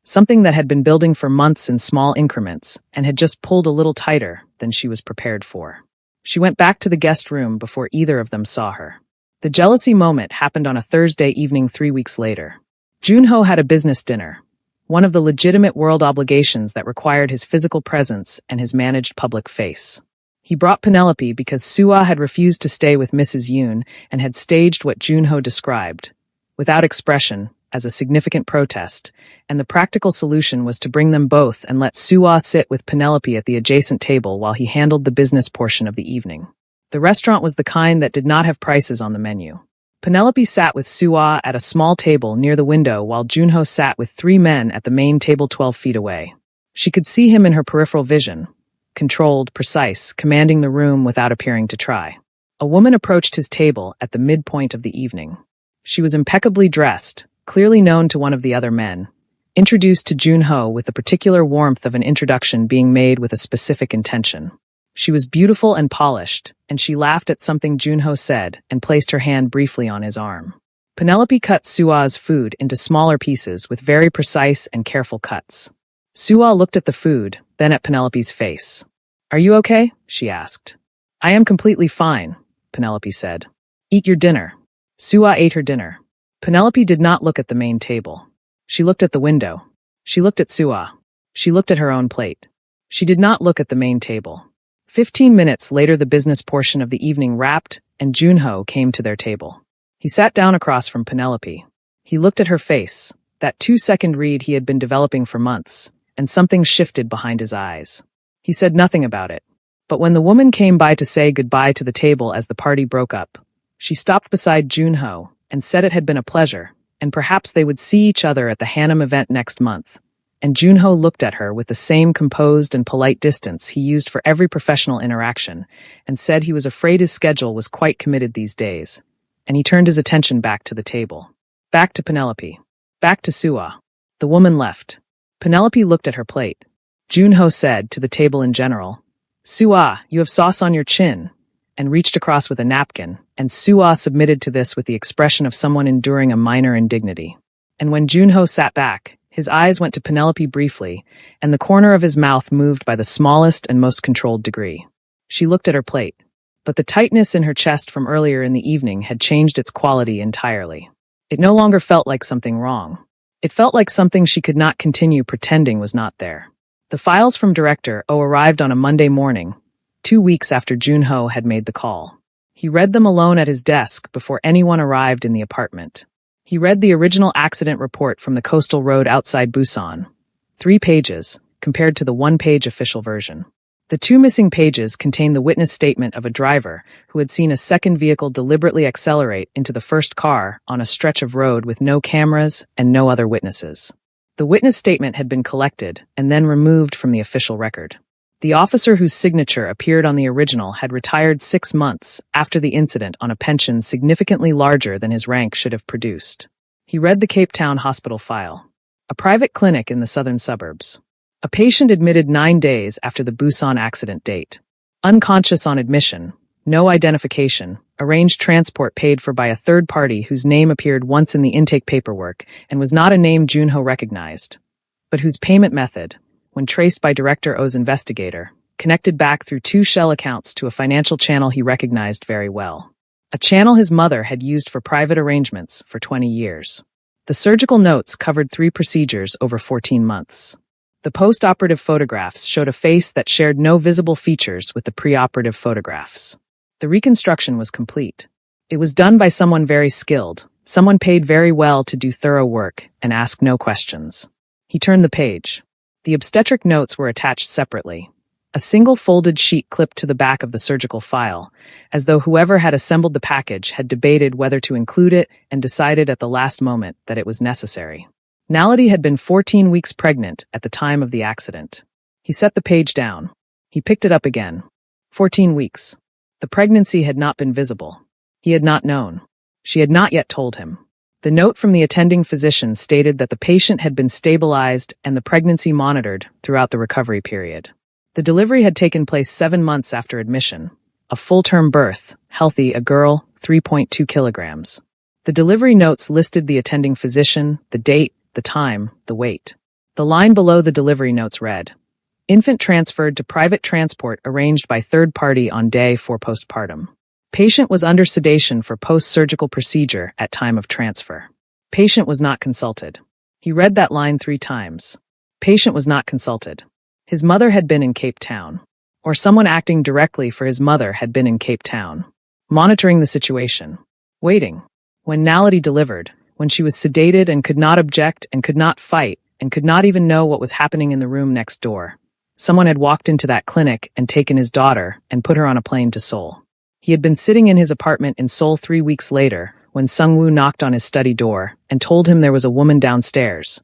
Something that had been building for months in small increments and had just pulled a little tighter than she was prepared for. She went back to the guest room before either of them saw her. The jealousy moment happened on a Thursday evening 3 weeks later. Junho had a business dinner, one of the legitimate world obligations that required his physical presence and his managed public face. He brought Penelope because Suah had refused to stay with Mrs. Yoon and had staged what Junho described, without expression, as a significant protest, and the practical solution was to bring them both and let Suah sit with Penelope at the adjacent table while he handled the business portion of the evening. The restaurant was the kind that did not have prices on the menu. Penelope sat with Suah at a small table near the window while Junho sat with 3 men at the main table 12 feet away. She could see him in her peripheral vision, controlled, precise, commanding the room without appearing to try. A woman approached his table at the midpoint of the evening. She was impeccably dressed, clearly known to one of the other men, introduced to Junho with the particular warmth of an introduction being made with a specific intention. She was beautiful and polished, and she laughed at something Junho said and placed her hand briefly on his arm. Penelope cut Sua's food into smaller pieces with very precise and careful cuts. Sua looked at the food, then at Penelope's face. "Are you okay?" she asked. "I am completely fine," Penelope said. "Eat your dinner." Sua ate her dinner. Penelope did not look at the main table. She looked at the window. She looked at Sua. She looked at her own plate. She did not look at the main table. 15 minutes later, the business portion of the evening wrapped, and Junho came to their table. He sat down across from Penelope. He looked at her face, that 2-second read he had been developing for months, and something shifted behind his eyes. He said nothing about it. But when the woman came by to say goodbye to the table as the party broke up, she stopped beside Junho and said it had been a pleasure, and perhaps they would see each other at the Hanam event next month. And Junho looked at her with the same composed and polite distance he used for every professional interaction, and said he was afraid his schedule was quite committed these days. And he turned his attention back to the table. Back to Penelope. Back to Sua. The woman left. Penelope looked at her plate. Junho said to the table in general, "Sua, you have sauce on your chin," and reached across with a napkin, and Sua submitted to this with the expression of someone enduring a minor indignity. And when Junho sat back, his eyes went to Penelope briefly, and the corner of his mouth moved by the smallest and most controlled degree. She looked at her plate. But the tightness in her chest from earlier in the evening had changed its quality entirely. It no longer felt like something wrong. It felt like something she could not continue pretending was not there. The files from Director O arrived on a Monday morning, 2 weeks after Junho had made the call. He read them alone at his desk before anyone arrived in the apartment. He read the original accident report from the coastal road outside Busan. 3 pages, compared to the 1-page official version. The 2 missing pages contained the witness statement of a driver who had seen a second vehicle deliberately accelerate into the first car on a stretch of road with no cameras and no other witnesses. The witness statement had been collected and then removed from the official record. The officer whose signature appeared on the original had retired 6 months after the incident on a pension significantly larger than his rank should have produced. He read the Cape Town hospital file. A private clinic in the southern suburbs. A patient admitted 9 days after the Busan accident date. Unconscious on admission, no identification, arranged transport paid for by a third party whose name appeared once in the intake paperwork and was not a name Junho recognized, but whose payment method, when traced by Director O's investigator, connected back through 2 shell accounts to a financial channel he recognized very well. A channel his mother had used for private arrangements for 20 years. The surgical notes covered 3 procedures over 14 months. The post-operative photographs showed a face that shared no visible features with the pre-operative photographs. The reconstruction was complete. It was done by someone very skilled, someone paid very well to do thorough work and ask no questions. He turned the page. The obstetric notes were attached separately. A single folded sheet clipped to the back of the surgical file, as though whoever had assembled the package had debated whether to include it and decided at the last moment that it was necessary. Naledi had been 14 weeks pregnant at the time of the accident. He set the page down. He picked it up again. 14 weeks. The pregnancy had not been visible. He had not known. She had not yet told him. The note from the attending physician stated that the patient had been stabilized and the pregnancy monitored throughout the recovery period. The delivery had taken place 7 months after admission. A full-term birth, healthy, a girl, 3.2 kilograms. The delivery notes listed the attending physician, the date, the time, the weight. The line below the delivery notes read, "Infant transferred to private transport arranged by third party on day 4 postpartum. Patient was under sedation for post-surgical procedure at time of transfer. Patient was not consulted." He read that line 3 times. Patient was not consulted. His mother had been in Cape Town. Or someone acting directly for his mother had been in Cape Town. Monitoring the situation. Waiting. When Naledi delivered, when she was sedated and could not object and could not fight and could not even know what was happening in the room next door. Someone had walked into that clinic and taken his daughter and put her on a plane to Seoul. He had been sitting in his apartment in Seoul 3 weeks later when Sungwoo knocked on his study door and told him there was a woman downstairs.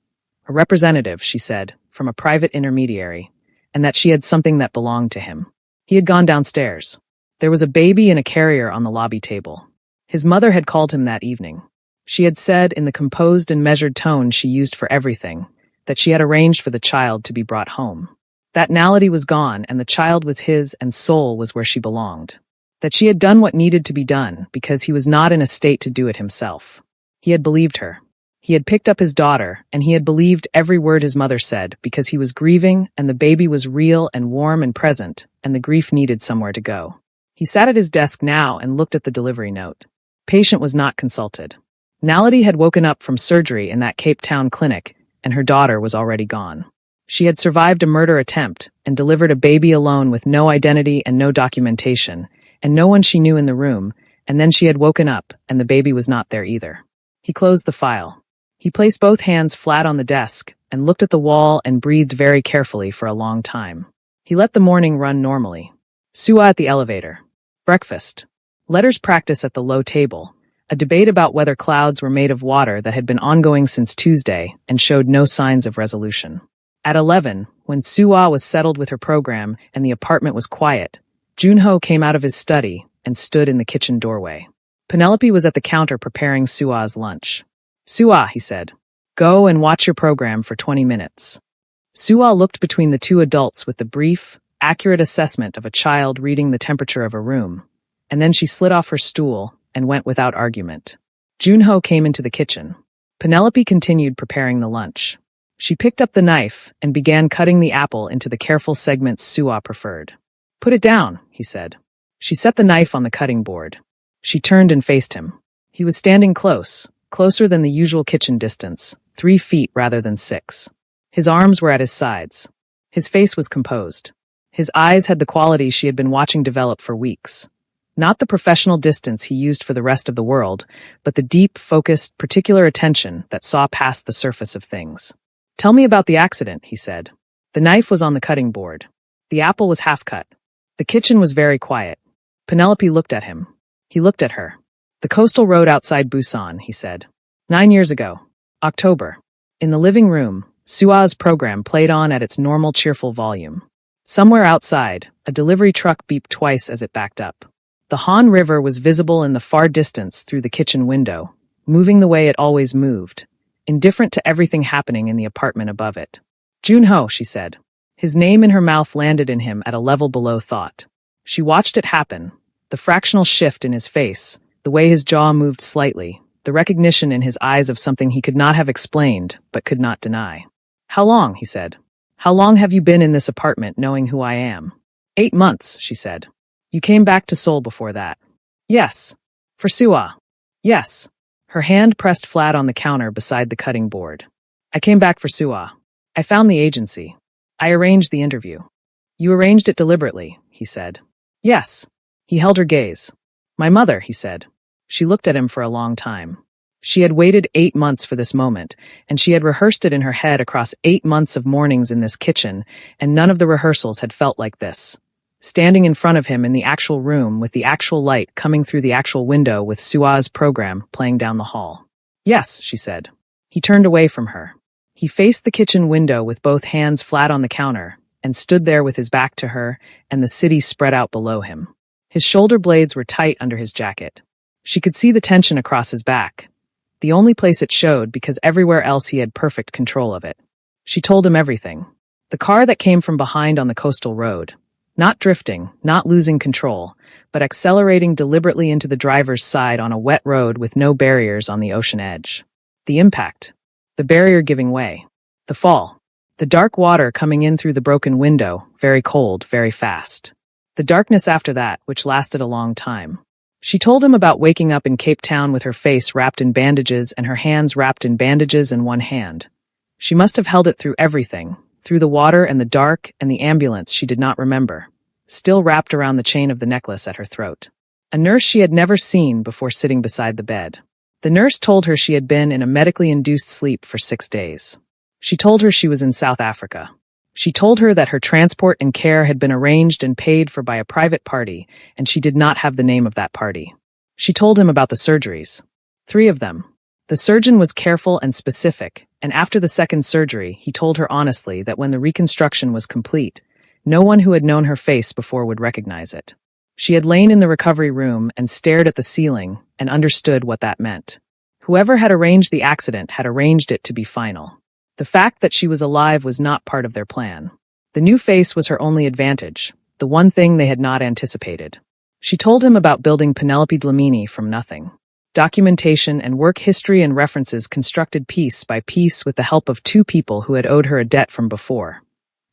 A representative, she said, from a private intermediary, and that she had something that belonged to him. He had gone downstairs. There was a baby in a carrier on the lobby table. His mother had called him that evening. She had said, in the composed and measured tone she used for everything, that she had arranged for the child to be brought home. That Nality was gone and the child was his and Soul was where she belonged. That she had done what needed to be done because he was not in a state to do it himself. He had believed her. He had picked up his daughter, and he had believed every word his mother said because he was grieving and the baby was real and warm and present, and the grief needed somewhere to go. He sat at his desk now and looked at the delivery note. Patient was not consulted. Nality had woken up from surgery in that Cape Town clinic, and her daughter was already gone. She had survived a murder attempt and delivered a baby alone with no identity and no documentation, and no one she knew in the room, and then she had woken up, and the baby was not there either. He closed the file. He placed both hands flat on the desk and looked at the wall and breathed very carefully for a long time. He let the morning run normally. Suwa at the elevator. Breakfast. Letters practice at the low table. A debate about whether clouds were made of water that had been ongoing since Tuesday and showed no signs of resolution. At 11, when Suwa was settled with her program and the apartment was quiet, Junho came out of his study and stood in the kitchen doorway. Penelope was at the counter preparing Suwa's lunch. "Suwa," he said, "go and watch your program for 20 minutes." Suwa looked between the two adults with the brief, accurate assessment of a child reading the temperature of a room, and then she slid off her stool and went without argument. Junho came into the kitchen. Penelope continued preparing the lunch. She picked up the knife and began cutting the apple into the careful segments Suwa preferred. "Put it down," he said. She set the knife on the cutting board. She turned and faced him. He was standing closer than the usual kitchen distance, 3 feet rather than 6. His arms were at his sides. His face was composed. His eyes had the quality she had been watching develop for weeks. Not the professional distance he used for the rest of the world, but the deep, focused, particular attention that saw past the surface of things. "Tell me about the accident," he said. The knife was on the cutting board. The apple was half cut. The kitchen was very quiet. Penelope looked at him. He looked at her. "The coastal road outside Busan," he said. 9 years ago. October. In the living room, Sua's program played on at its normal cheerful volume. Somewhere outside, a delivery truck beeped twice as it backed up. The Han River was visible in the far distance through the kitchen window, moving the way it always moved, indifferent to everything happening in the apartment above it. "Junho," she said. His name in her mouth landed in him at a level below thought. She watched it happen, the fractional shift in his face, the way his jaw moved slightly, the recognition in his eyes of something he could not have explained but could not deny. "How long?" he said. "How long have you been in this apartment knowing who I am?" 8 months, she said. "You came back to Seoul before that?" "Yes." "For Suwa?" "Yes." Her hand pressed flat on the counter beside the cutting board. "I came back for Suwa. I found the agency. I arranged the interview." "You arranged it deliberately," he said. "Yes." He held her gaze. "My mother," he said. She looked at him for a long time. She had waited 8 months for this moment, and she had rehearsed it in her head across 8 months of mornings in this kitchen, and none of the rehearsals had felt like this. Standing in front of him in the actual room with the actual light coming through the actual window with Sua's program playing down the hall. "Yes," she said. He turned away from her. He faced the kitchen window with both hands flat on the counter and stood there with his back to her and the city spread out below him. His shoulder blades were tight under his jacket. She could see the tension across his back. The only place it showed because everywhere else he had perfect control of it. She told him everything. The car that came from behind on the coastal road. Not drifting, not losing control, but accelerating deliberately into the driver's side on a wet road with no barriers on the ocean edge. The impact. The barrier giving way. The fall. The dark water coming in through the broken window, very cold, very fast. The darkness after that, which lasted a long time. She told him about waking up in Cape Town with her face wrapped in bandages and her hands wrapped in bandages in one hand. She must have held it through everything, through the water and the dark and the ambulance she did not remember, still wrapped around the chain of the necklace at her throat. A nurse she had never seen before sitting beside the bed. The nurse told her she had been in a medically induced sleep for 6 days. She told her she was in South Africa. She told her that her transport and care had been arranged and paid for by a private party, and she did not have the name of that party. She told him about the surgeries. 3 of them. The surgeon was careful and specific, and after the second surgery, he told her honestly that when the reconstruction was complete, no one who had known her face before would recognize it. She had lain in the recovery room and stared at the ceiling and understood what that meant. Whoever had arranged the accident had arranged it to be final. The fact that she was alive was not part of their plan. The new face was her only advantage, the one thing they had not anticipated. She told him about building Penelope Dlamini from nothing. Documentation and work history and references constructed piece by piece with the help of two people who had owed her a debt from before,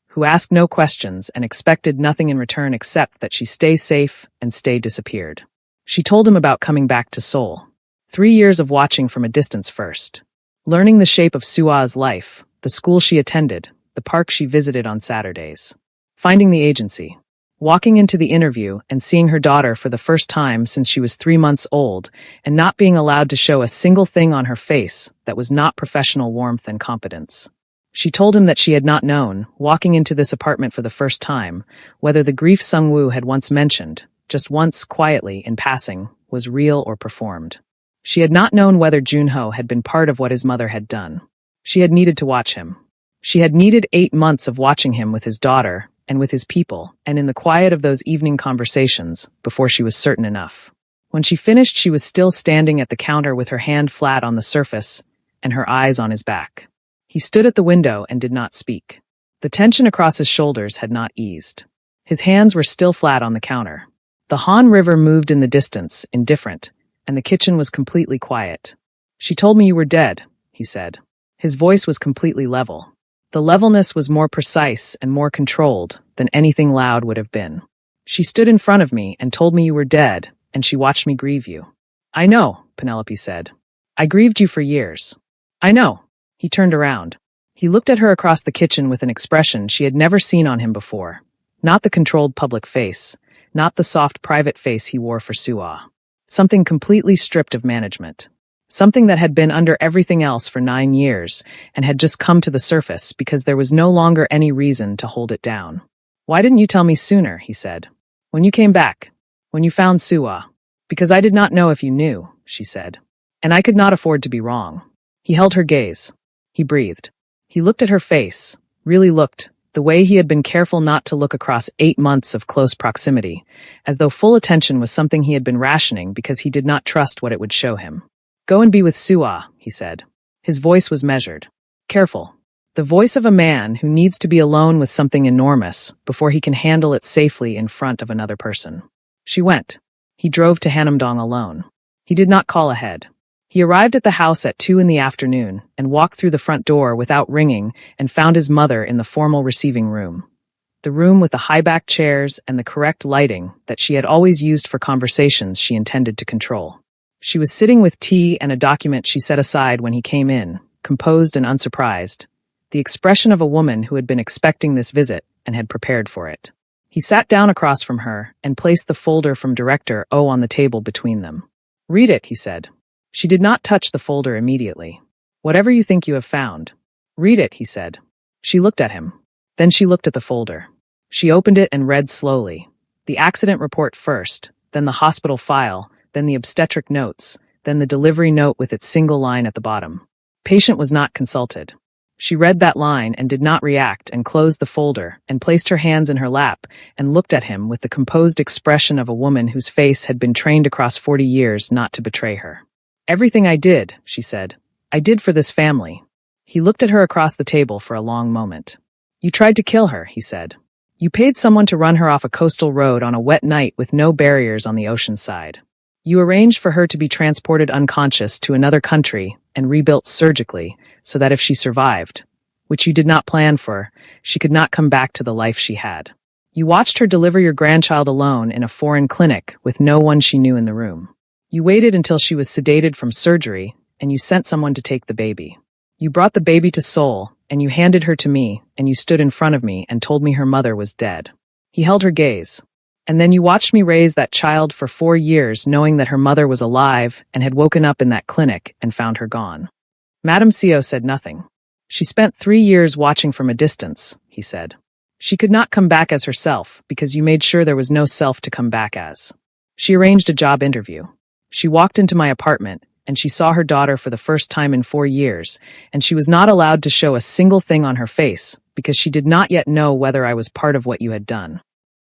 who asked no questions and expected nothing in return except that she stay safe and stay disappeared. She told him about coming back to Seoul. 3 years of watching from a distance first. Learning the shape of Sua's life, the school she attended, the park she visited on Saturdays. Finding the agency. Walking into the interview and seeing her daughter for the first time since she was 3 months old and not being allowed to show a single thing on her face that was not professional warmth and competence. She told him that she had not known, walking into this apartment for the first time, whether the grief Sung-woo had once mentioned, just once quietly in passing, was real or performed. She had not known whether Junho had been part of what his mother had done. She had needed to watch him. She had needed 8 months of watching him with his daughter and with his people, and in the quiet of those evening conversations, before she was certain enough. When she finished, she was still standing at the counter with her hand flat on the surface and her eyes on his back. He stood at the window and did not speak. The tension across his shoulders had not eased. His hands were still flat on the counter. The Han River moved in the distance, indifferent, and the kitchen was completely quiet. "She told me you were dead," he said. His voice was completely level. The levelness was more precise and more controlled than anything loud would have been. "She stood in front of me and told me you were dead, and she watched me grieve you." "I know," Penelope said. "I grieved you for years." "I know." He turned around. He looked at her across the kitchen with an expression she had never seen on him before. Not the controlled public face, not the soft private face he wore for Sua. Something completely stripped of management. Something that had been under everything else for 9 years and had just come to the surface because there was no longer any reason to hold it down. "Why didn't you tell me sooner?" he said. "When you came back. When you found Sua." "Because I did not know if you knew," she said. "And I could not afford to be wrong." He held her gaze. He breathed. He looked at her face, really looked, the way he had been careful not to look across 8 months of close proximity, as though full attention was something he had been rationing because he did not trust what it would show him. "Go and be with Sua," he said. His voice was measured. Careful. The voice of a man who needs to be alone with something enormous before he can handle it safely in front of another person. She went. He drove to Hanamdong alone. He did not call ahead. He arrived at the house at 2 in the afternoon and walked through the front door without ringing and found his mother in the formal receiving room. The room with the high-backed chairs and the correct lighting that she had always used for conversations she intended to control. She was sitting with tea and a document she set aside when he came in, composed and unsurprised, the expression of a woman who had been expecting this visit and had prepared for it. He sat down across from her and placed the folder from Director O on the table between them. "Read it," he said. She did not touch the folder immediately. "Whatever you think you have found." "Read it," he said. She looked at him. Then she looked at the folder. She opened it and read slowly. The accident report first, then the hospital file, then the obstetric notes, then the delivery note with its single line at the bottom. Patient was not consulted. She read that line and did not react and closed the folder and placed her hands in her lap and looked at him with the composed expression of a woman whose face had been trained across 40 years not to betray her. "Everything I did," she said, "I did for this family." He looked at her across the table for a long moment. "You tried to kill her," he said. "You paid someone to run her off a coastal road on a wet night with no barriers on the ocean side. You arranged for her to be transported unconscious to another country and rebuilt surgically so that if she survived, which you did not plan for, she could not come back to the life she had. You watched her deliver your grandchild alone in a foreign clinic with no one she knew in the room. You waited until she was sedated from surgery, and you sent someone to take the baby. You brought the baby to Seoul, and you handed her to me, and you stood in front of me and told me her mother was dead." He held her gaze. "And then you watched me raise that child for 4 years knowing that her mother was alive and had woken up in that clinic and found her gone." Madame Seo said nothing. "She spent 3 years watching from a distance," he said. "She could not come back as herself because you made sure there was no self to come back as. She arranged a job interview. She walked into my apartment and she saw her daughter for the first time in 4 years, and she was not allowed to show a single thing on her face because she did not yet know whether I was part of what you had done."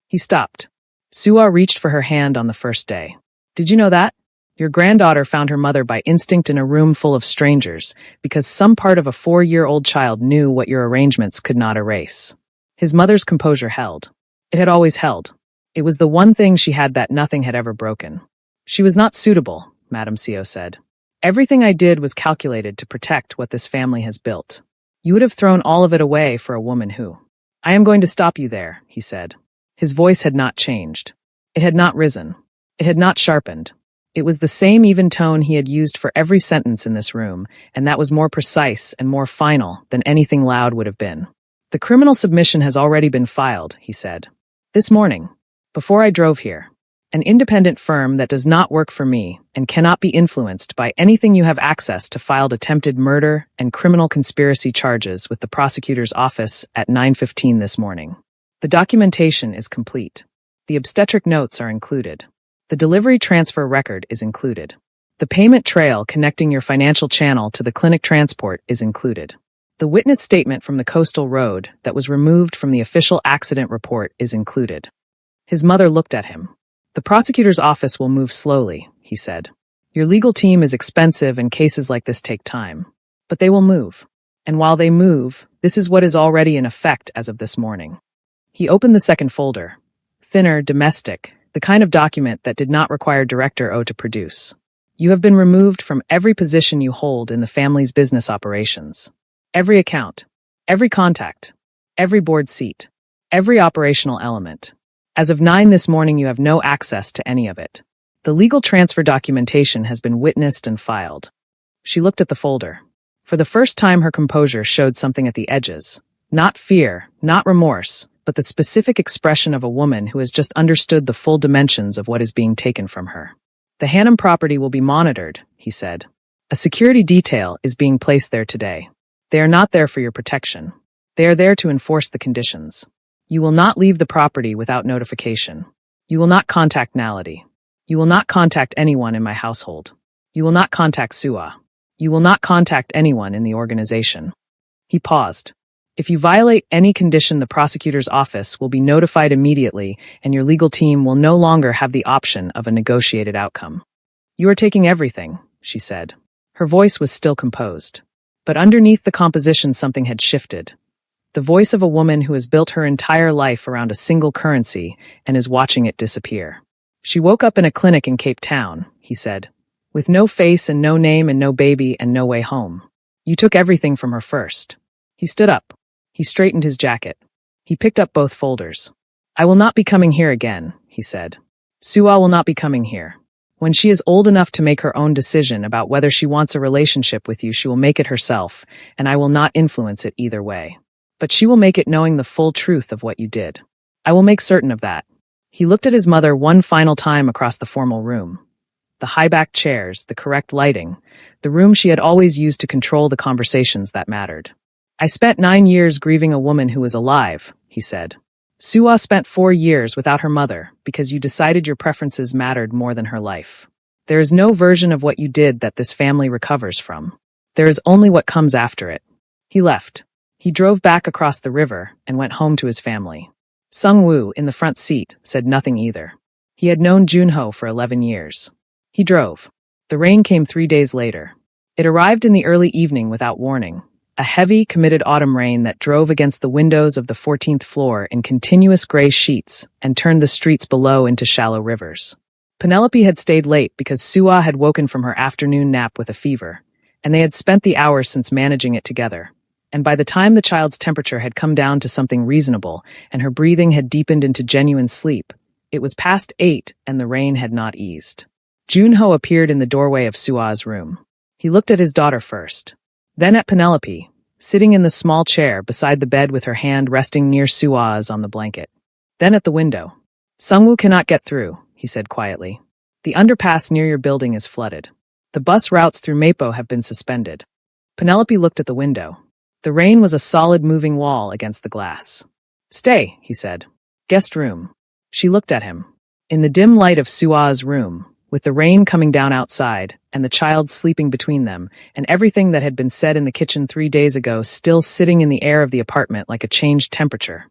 He stopped. "Sua reached for her hand on the first day. Did you know that?" Your granddaughter found her mother by instinct in a room full of strangers because some part of a 4-year-old child knew what your arrangements could not erase. His mother's composure held. It had always held. It was the one thing she had that nothing had ever broken. She was not suitable, Madame Co said. Everything I did was calculated to protect what this family has built. You would have thrown all of it away for a woman who... I am going to stop you there, he said. His voice had not changed. It had not risen. It had not sharpened. It was the same even tone he had used for every sentence in this room, and that was more precise and more final than anything loud would have been. The criminal submission has already been filed, he said. This morning, before I drove here. An independent firm that does not work for me and cannot be influenced by anything you have access to filed attempted murder and criminal conspiracy charges with the prosecutor's office at 9:15 this morning. The documentation is complete. The obstetric notes are included. The delivery transfer record is included. The payment trail connecting your financial channel to the clinic transport is included. The witness statement from the coastal road that was removed from the official accident report is included. His mother looked at him. The prosecutor's office will move slowly, he said. Your legal team is expensive and cases like this take time. But they will move. And while they move, this is what is already in effect as of this morning. He opened the second folder. Thinner, domestic, the kind of document that did not require Director O to produce. You have been removed from every position you hold in the family's business operations. Every account, every contact, every board seat, every operational element. As of 9 this morning, you have no access to any of it. The legal transfer documentation has been witnessed and filed. She looked at the folder. For the first time, her composure showed something at the edges. Not fear, not remorse, but the specific expression of a woman who has just understood the full dimensions of what is being taken from her. The Hannum property will be monitored, he said. A security detail is being placed there today. They are not there for your protection. They are there to enforce the conditions. You will not leave the property without notification. You will not contact Nality. You will not contact anyone in my household. You will not contact Sua. You will not contact anyone in the organization. He paused. If you violate any condition, the prosecutor's office will be notified immediately, and your legal team will no longer have the option of a negotiated outcome. You are taking everything, she said. Her voice was still composed. But underneath the composition, something had shifted. The voice of a woman who has built her entire life around a single currency and is watching it disappear. She woke up in a clinic in Cape Town, he said, with no face and no name and no baby and no way home. You took everything from her first. He stood up. He straightened his jacket. He picked up both folders. I will not be coming here again, he said. Sua will not be coming here. When she is old enough to make her own decision about whether she wants a relationship with you, she will make it herself, and I will not influence it either way. But she will make it knowing the full truth of what you did. I will make certain of that. He looked at his mother one final time across the formal room. The high-backed chairs, the correct lighting, the room she had always used to control the conversations that mattered. I spent 9 years grieving a woman who was alive, he said. Sua spent 4 years without her mother because you decided your preferences mattered more than her life. There is no version of what you did that this family recovers from. There is only what comes after it. He left. He drove back across the river and went home to his family. Sung-woo, in the front seat, said nothing either. He had known Junho for 11 years. He drove. The rain came 3 days later. It arrived in the early evening without warning. A heavy, committed autumn rain that drove against the windows of the 14th floor in continuous gray sheets and turned the streets below into shallow rivers. Penelope had stayed late because Sua had woken from her afternoon nap with a fever, and they had spent the hours since managing it together. And by the time the child's temperature had come down to something reasonable and her breathing had deepened into genuine sleep, it was past 8 and the rain had not eased. Junho appeared in the doorway of Sua's room. He looked at his daughter first, then at Penelope, sitting in the small chair beside the bed with her hand resting near Sua's on the blanket. Then at the window. Sungwoo cannot get through, he said quietly. The underpass near your building is flooded. The bus routes through Mapo have been suspended. Penelope looked at the window. The rain was a solid moving wall against the glass. Stay, he said. Guest room. She looked at him. In the dim light of Sua's room, with the rain coming down outside, and the child sleeping between them, and everything that had been said in the kitchen 3 days ago still sitting in the air of the apartment like a changed temperature,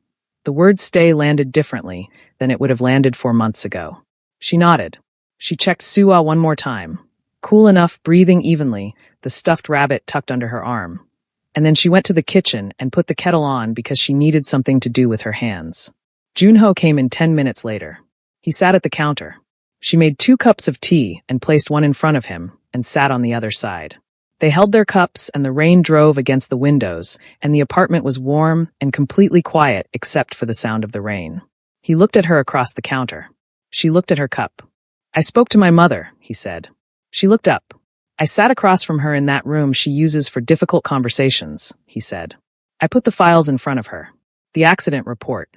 the word stay landed differently than it would have landed 4 months ago. She nodded. She checked Suwa one more time. Cool enough, breathing evenly, the stuffed rabbit tucked under her arm. And then she went to the kitchen and put the kettle on because she needed something to do with her hands. Junho came in 10 minutes later. He sat at the counter. She made 2 cups of tea and placed one in front of him and sat on the other side. They held their cups and the rain drove against the windows and the apartment was warm and completely quiet except for the sound of the rain. He looked at her across the counter. She looked at her cup. I spoke to my mother, he said. She looked up. I sat across from her in that room she uses for difficult conversations, he said. I put the files in front of her. The accident report.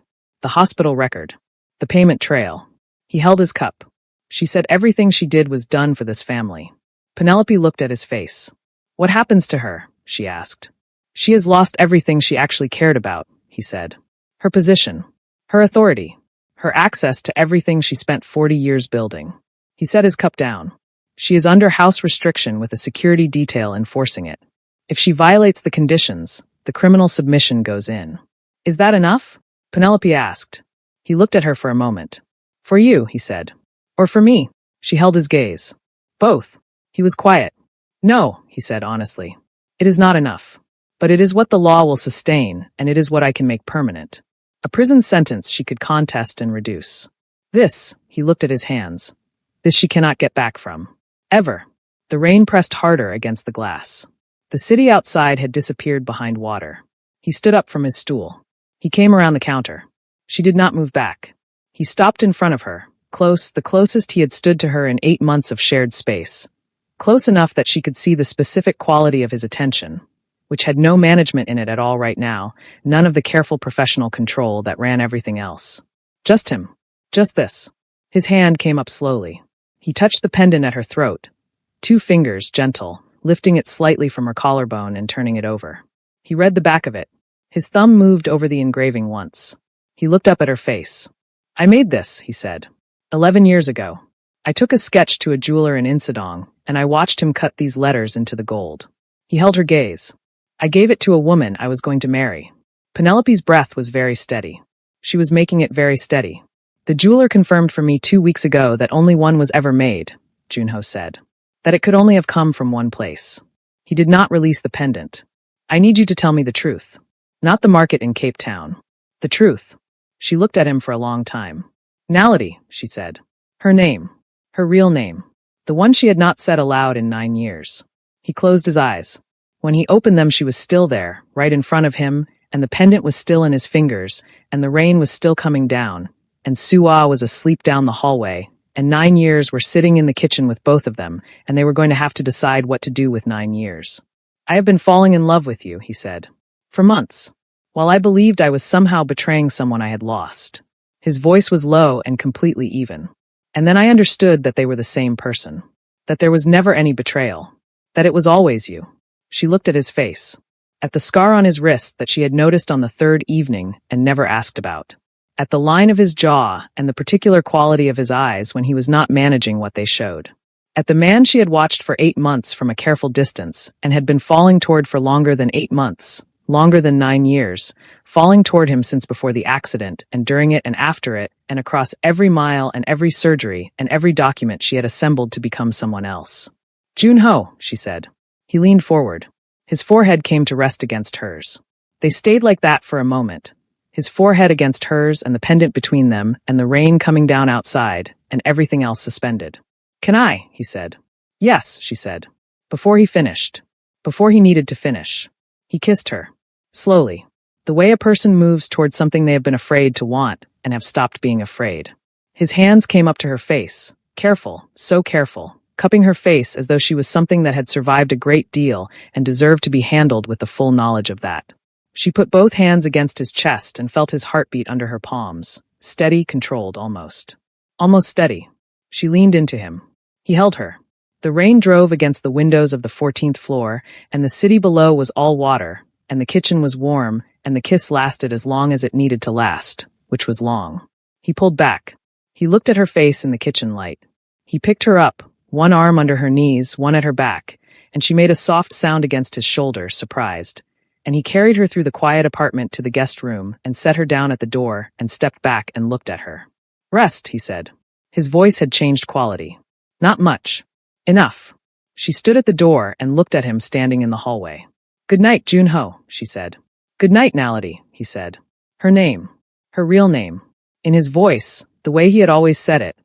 The hospital record. The payment trail. He held his cup. She said everything she did was done for this family. Penelope looked at his face. What happens to her? She asked. She has lost everything she actually cared about, he said. Her position. Her authority. Her access to everything she spent 40 years building. He set his cup down. She is under house restriction with a security detail enforcing it. If she violates the conditions, the criminal submission goes in. Is that enough? Penelope asked. He looked at her for a moment. For you, he said. Or for me? She held his gaze. Both. He was quiet. No, he said honestly. It is not enough. But it is what the law will sustain, and it is what I can make permanent. A prison sentence she could contest and reduce. This, he looked at his hands. This she cannot get back from. Ever. The rain pressed harder against the glass. The city outside had disappeared behind water. He stood up from his stool. He came around the counter. She did not move back. He stopped in front of her, close, the closest he had stood to her in 8 months of shared space. Close enough that she could see the specific quality of his attention, which had no management in it at all right now, none of the careful professional control that ran everything else. Just him. Just this. His hand came up slowly. He touched the pendant at her throat. 2 fingers, gentle, lifting it slightly from her collarbone and turning it over. He read the back of it. His thumb moved over the engraving once. He looked up at her face. I made this, he said. 11 years ago. I took a sketch to a jeweler in Insadong, and I watched him cut these letters into the gold. He held her gaze. I gave it to a woman I was going to marry. Penelope's breath was very steady. She was making it very steady. The jeweler confirmed for me 2 weeks ago that only one was ever made, Junho said. That it could only have come from one place. He did not release the pendant. I need you to tell me the truth. Not the market in Cape Town. The truth. She looked at him for a long time. Nality, she said. Her name. Her real name. The one she had not said aloud in 9 years. He closed his eyes. When he opened them she was still there, right in front of him, and the pendant was still in his fingers, and the rain was still coming down, and Suwa was asleep down the hallway, and 9 years were sitting in the kitchen with both of them, and they were going to have to decide what to do with 9 years. I have been falling in love with you, he said. For months. While I believed I was somehow betraying someone I had lost. His voice was low and completely even. And then I understood that they were the same person. That there was never any betrayal. That it was always you. She looked at his face. At the scar on his wrist that she had noticed on the 3rd evening and never asked about. At the line of his jaw and the particular quality of his eyes when he was not managing what they showed. At the man she had watched for 8 months from a careful distance and had been falling toward for longer than 8 months, longer than 9 years, falling toward him since before the accident and during it and after it, and across every mile and every surgery and every document she had assembled to become someone else. Junho, she said. He leaned forward. His forehead came to rest against hers. They stayed like that for a moment. His forehead against hers and the pendant between them and the rain coming down outside and everything else suspended. Can I? He said. Yes, she said. Before he finished. Before he needed to finish. He kissed her. Slowly. The way a person moves towards something they have been afraid to want and have stopped being afraid. His hands came up to her face. Careful, so careful, cupping her face as though she was something that had survived a great deal and deserved to be handled with the full knowledge of that. She put both hands against his chest and felt his heartbeat under her palms, steady, controlled almost. Almost steady. She leaned into him. He held her. The rain drove against the windows of the 14th floor, and the city below was all water, and the kitchen was warm, and the kiss lasted as long as it needed to last, which was long. He pulled back. He looked at her face in the kitchen light. He picked her up, one arm under her knees, one at her back, and she made a soft sound against his shoulder, surprised. And he carried her through the quiet apartment to the guest room and set her down at the door and stepped back and looked at her. Rest, he said. His voice had changed quality. Not much. Enough. She stood at the door and looked at him standing in the hallway. Good night, Junho, she said. Good night, Nality, he said. Her name. Her real name. In his voice, the way he had always said it,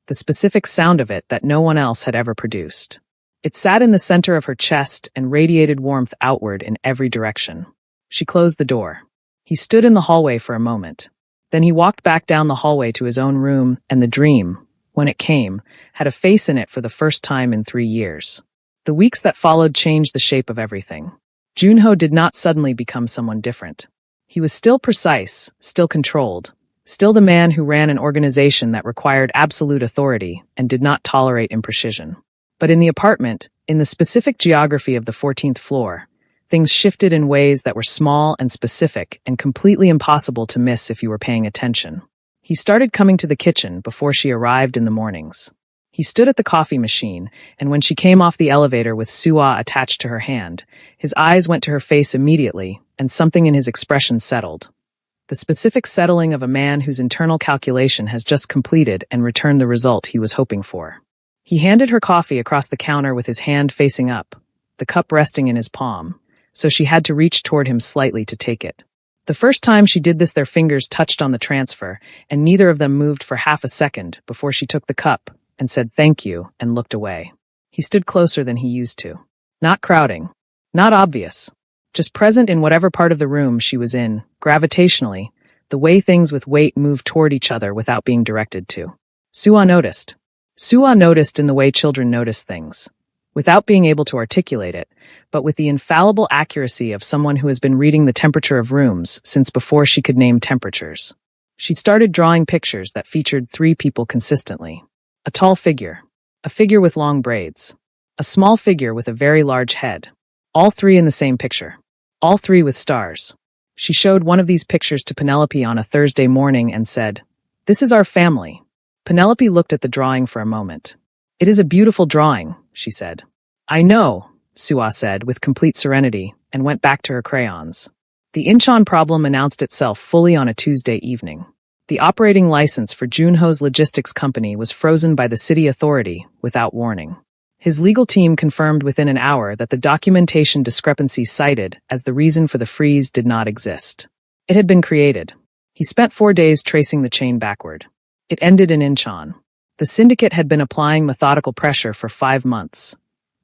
the specific sound of it that no one else had ever produced. It sat in the center of her chest and radiated warmth outward in every direction. She closed the door. He stood in the hallway for a moment. Then he walked back down the hallway to his own room, and the dream, when it came, had a face in it for the first time in 3 years. The weeks that followed changed the shape of everything. Junho did not suddenly become someone different. He was still precise, still controlled, still the man who ran an organization that required absolute authority and did not tolerate imprecision. But in the apartment, in the specific geography of the 14th floor, things shifted in ways that were small and specific and completely impossible to miss if you were paying attention. He started coming to the kitchen before she arrived in the mornings. He stood at the coffee machine, and when she came off the elevator with Suwa attached to her hand, his eyes went to her face immediately, and something in his expression settled. The specific settling of a man whose internal calculation has just completed and returned the result he was hoping for. He handed her coffee across the counter with his hand facing up, the cup resting in his palm, so she had to reach toward him slightly to take it. The first time she did this, their fingers touched on the transfer, and neither of them moved for half a second before she took the cup and said thank you and looked away. He stood closer than he used to. Not crowding. Not obvious. Just present in whatever part of the room she was in, gravitationally, the way things with weight moved toward each other without being directed to. Suwa noticed. Suwa noticed in the way children notice things, without being able to articulate it, but with the infallible accuracy of someone who has been reading the temperature of rooms since before she could name temperatures. She started drawing pictures that featured 3 people consistently. A tall figure, a figure with long braids, a small figure with a very large head. All 3 in the same picture. All 3 with stars. She showed one of these pictures to Penelope on a Thursday morning and said, "This is our family." Penelope looked at the drawing for a moment. "It is a beautiful drawing," she said. "I know," Suwa said with complete serenity, and went back to her crayons. The Incheon problem announced itself fully on a Tuesday evening. The operating license for Junho's logistics company was frozen by the city authority without warning. His legal team confirmed within an hour that the documentation discrepancy cited as the reason for the freeze did not exist. It had been created. He spent 4 days tracing the chain backward. It ended in Incheon. The syndicate had been applying methodical pressure for 5 months.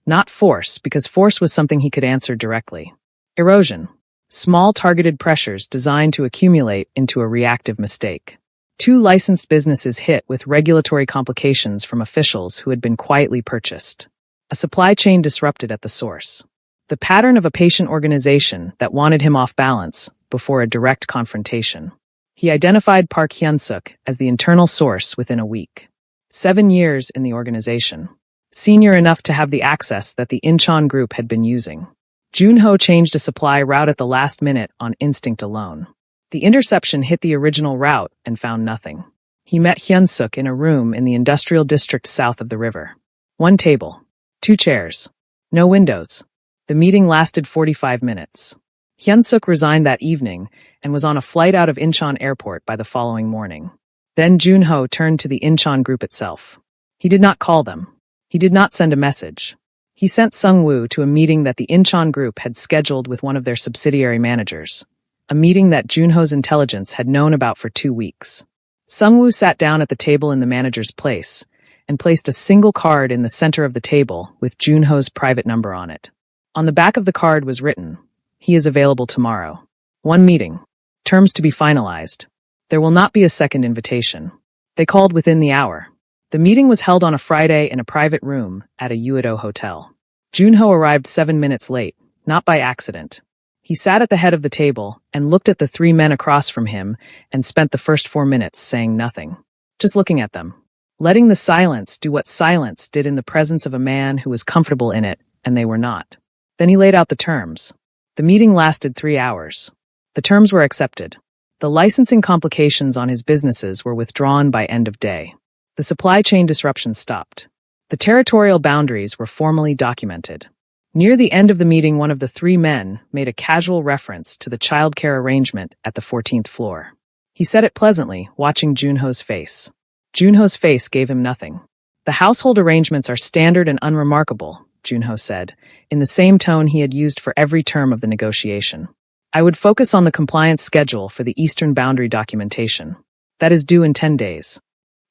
Not force, because force was something he could answer directly. Erosion. Small targeted pressures designed to accumulate into a reactive mistake. 2 licensed businesses hit with regulatory complications from officials who had been quietly purchased. A supply chain disrupted at the source. The pattern of a patient organization that wanted him off balance before a direct confrontation. He identified Park Hyun-suk as the internal source within a week. 7 years in the organization. Senior enough to have the access that the Incheon group had been using. Junho changed a supply route at the last minute on instinct alone. The interception hit the original route and found nothing. He met Hyun-suk in a room in the industrial district south of the river. 1 table. 2 chairs. No windows. The meeting lasted 45 minutes. Hyun-suk resigned that evening and was on a flight out of Incheon Airport by the following morning. Then Junho turned to the Incheon group itself. He did not call them. He did not send a message. He sent Sung-woo to a meeting that the Incheon group had scheduled with one of their subsidiary managers, a meeting that Junho's intelligence had known about for 2 weeks. Sung-woo sat down at the table in the manager's place and placed a single card in the center of the table with Junho's private number on it. On the back of the card was written, "He is available tomorrow. 1 meeting. Terms to be finalized. There will not be a second invitation." They called within the hour. The meeting was held on a Friday in a private room at a Uedo hotel. Junho arrived 7 minutes late, not by accident. He sat at the head of the table and looked at the 3 men across from him and spent the first 4 minutes saying nothing. Just looking at them. Letting the silence do what silence did in the presence of a man who was comfortable in it, and they were not. Then he laid out the terms. The meeting lasted 3 hours. The terms were accepted. The licensing complications on his businesses were withdrawn by end of day. The supply chain disruption stopped. The territorial boundaries were formally documented. Near the end of the meeting, one of the 3 men made a casual reference to the childcare arrangement at the 14th floor. He said it pleasantly, watching Junho's face. Junho's face gave him nothing. The household arrangements are standard and unremarkable, Junho said, in the same tone he had used for every term of the negotiation. I would focus on the compliance schedule for the Eastern Boundary documentation. That is due in 10 days.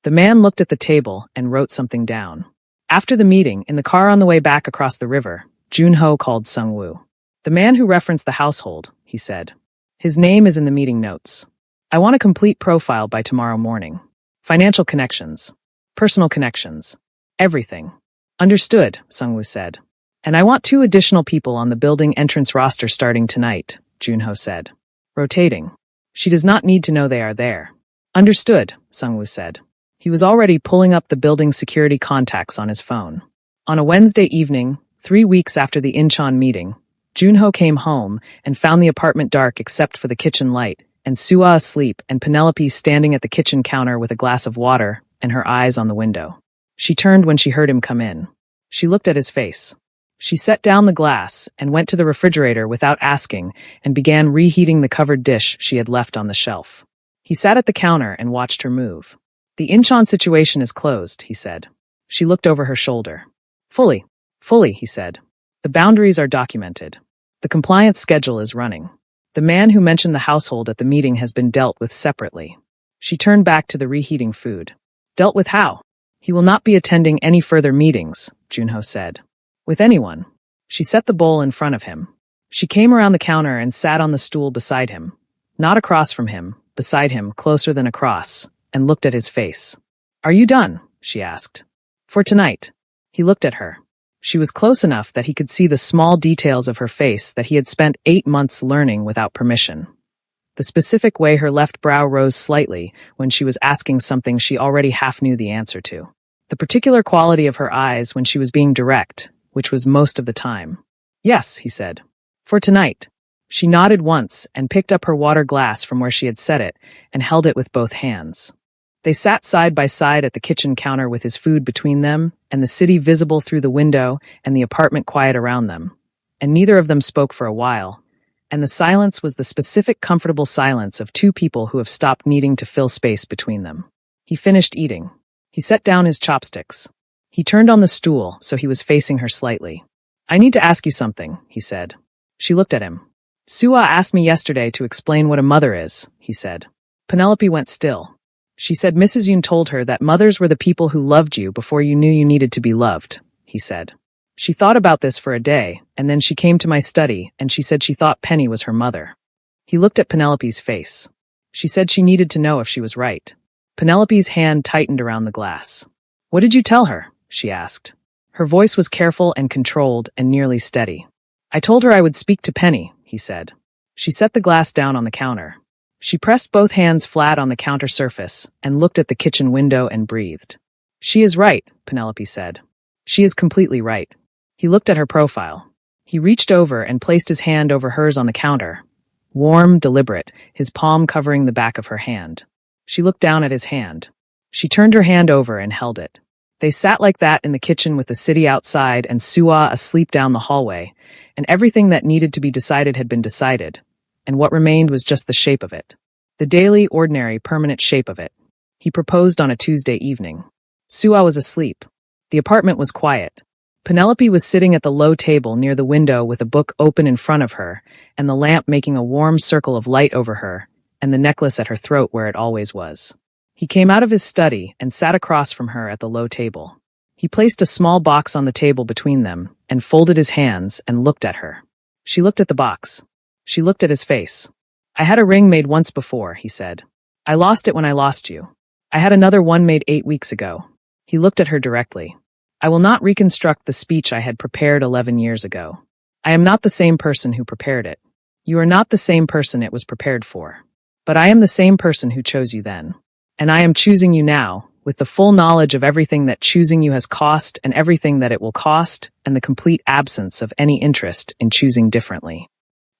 The man looked at the table and wrote something down. After the meeting, in the car on the way back across the river, Junho called Sungwoo. The man who referenced the household, he said. His name is in the meeting notes. I want a complete profile by tomorrow morning. Financial connections. Personal connections. Everything. Understood, Sungwoo said. And I want 2 additional people on the building entrance roster starting tonight, Junho said. Rotating. She does not need to know they are there. Understood, Sungwoo said. He was already pulling up the building security contacts on his phone. On a Wednesday evening, 3 weeks after the Incheon meeting, Junho came home and found the apartment dark except for the kitchen light, and Sua asleep and Penelope standing at the kitchen counter with a glass of water and her eyes on the window. She turned when she heard him come in. She looked at his face. She set down the glass and went to the refrigerator without asking and began reheating the covered dish she had left on the shelf. He sat at the counter and watched her move. The Incheon situation is closed, he said. She looked over her shoulder. Fully, he said. The boundaries are documented. The compliance schedule is running. The man who mentioned the household at the meeting has been dealt with separately. She turned back to the reheating food. Dealt with how? He will not be attending any further meetings, Junho said. With anyone. She set the bowl in front of him. She came around the counter and sat on the stool beside him. Not across from him, beside him, closer than across, and looked at his face. Are you done? She asked. For tonight. He looked at her. She was close enough that he could see the small details of her face that he had spent 8 months learning without permission. The specific way her left brow rose slightly when she was asking something she already half knew the answer to. The particular quality of her eyes when she was being direct, which was most of the time. Yes, he said. For tonight. She nodded once and picked up her water glass from where she had set it and held it with both hands. They sat side by side at the kitchen counter with his food between them and the city visible through the window and the apartment quiet around them. And neither of them spoke for a while. And the silence was the specific comfortable silence of 2 people who have stopped needing to fill space between them. He finished eating. He set down his chopsticks. He turned on the stool so he was facing her slightly. I need to ask you something, he said. She looked at him. Sua asked me yesterday to explain what a mother is, he said. Penelope went still. She said Mrs. Yoon told her that mothers were the people who loved you before you knew you needed to be loved, he said. She thought about this for a day, and then she came to my study, and she said she thought Penny was her mother. He looked at Penelope's face. She said she needed to know if she was right. Penelope's hand tightened around the glass. What did you tell her? She asked. Her voice was careful and controlled and nearly steady. I told her I would speak to Penny, he said. She set the glass down on the counter. She pressed both hands flat on the counter surface and looked at the kitchen window and breathed. She is right, Penelope said. She is completely right. He looked at her profile. He reached over and placed his hand over hers on the counter. Warm, deliberate, his palm covering the back of her hand. She looked down at his hand. She turned her hand over and held it. They sat like that in the kitchen with the city outside and Sua asleep down the hallway, and everything that needed to be decided had been decided, and what remained was just the shape of it. The daily, ordinary, permanent shape of it. He proposed on a Tuesday evening. Sua was asleep. The apartment was quiet. Penelope was sitting at the low table near the window with a book open in front of her, and the lamp making a warm circle of light over her, and the necklace at her throat where it always was. He came out of his study and sat across from her at the low table. He placed a small box on the table between them and folded his hands and looked at her. She looked at the box. She looked at his face. I had a ring made once before, he said. I lost it when I lost you. I had another one made 8 weeks ago. He looked at her directly. I will not reconstruct the speech I had prepared 11 years ago. I am not the same person who prepared it. You are not the same person it was prepared for. But I am the same person who chose you then. And I am choosing you now, with the full knowledge of everything that choosing you has cost and everything that it will cost, and the complete absence of any interest in choosing differently.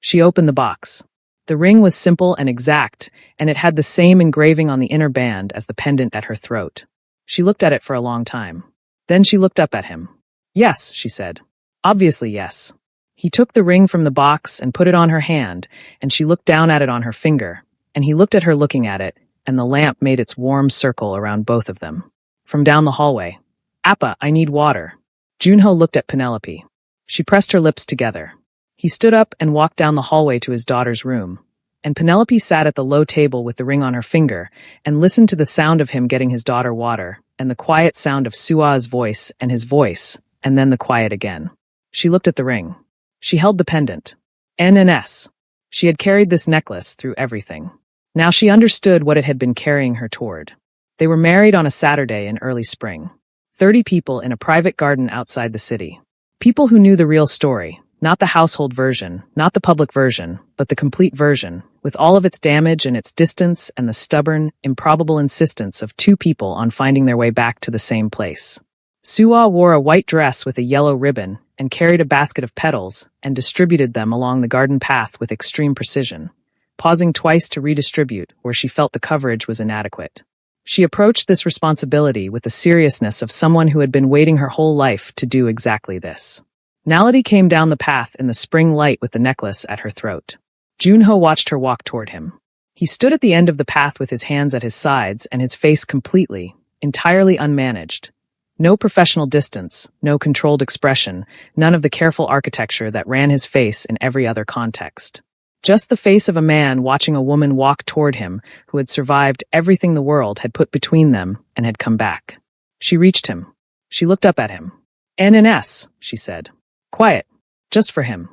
She opened the box. The ring was simple and exact, and it had the same engraving on the inner band as the pendant at her throat. She looked at it for a long time. Then she looked up at him. Yes, she said. Obviously, yes. He took the ring from the box and put it on her hand, and she looked down at it on her finger, and he looked at her looking at it, and the lamp made its warm circle around both of them. From down the hallway. Appa, I need water. Junho looked at Penelope. She pressed her lips together. He stood up and walked down the hallway to his daughter's room. And Penelope sat at the low table with the ring on her finger and listened to the sound of him getting his daughter water, and the quiet sound of Sua's voice, and then the quiet again. She looked at the ring. She held the pendant. NNS. She had carried this necklace through everything. Now she understood what it had been carrying her toward. They were married on a Saturday in early spring. 30 people in a private garden outside the city. People who knew the real story, not the household version, not the public version, but the complete version, with all of its damage and its distance and the stubborn, improbable insistence of two people on finding their way back to the same place. Sua wore a white dress with a yellow ribbon and carried a basket of petals and distributed them along the garden path with extreme precision, pausing twice to redistribute where she felt the coverage was inadequate. She approached this responsibility with the seriousness of someone who had been waiting her whole life to do exactly this. Naledi came down the path in the spring light with the necklace at her throat. Junho watched her walk toward him. He stood at the end of the path with his hands at his sides and his face completely, entirely unmanaged. No professional distance, no controlled expression, none of the careful architecture that ran his face in every other context. Just the face of a man watching a woman walk toward him who had survived everything the world had put between them and had come back. She reached him. She looked up at him. NNS, she said. Quiet. Just for him.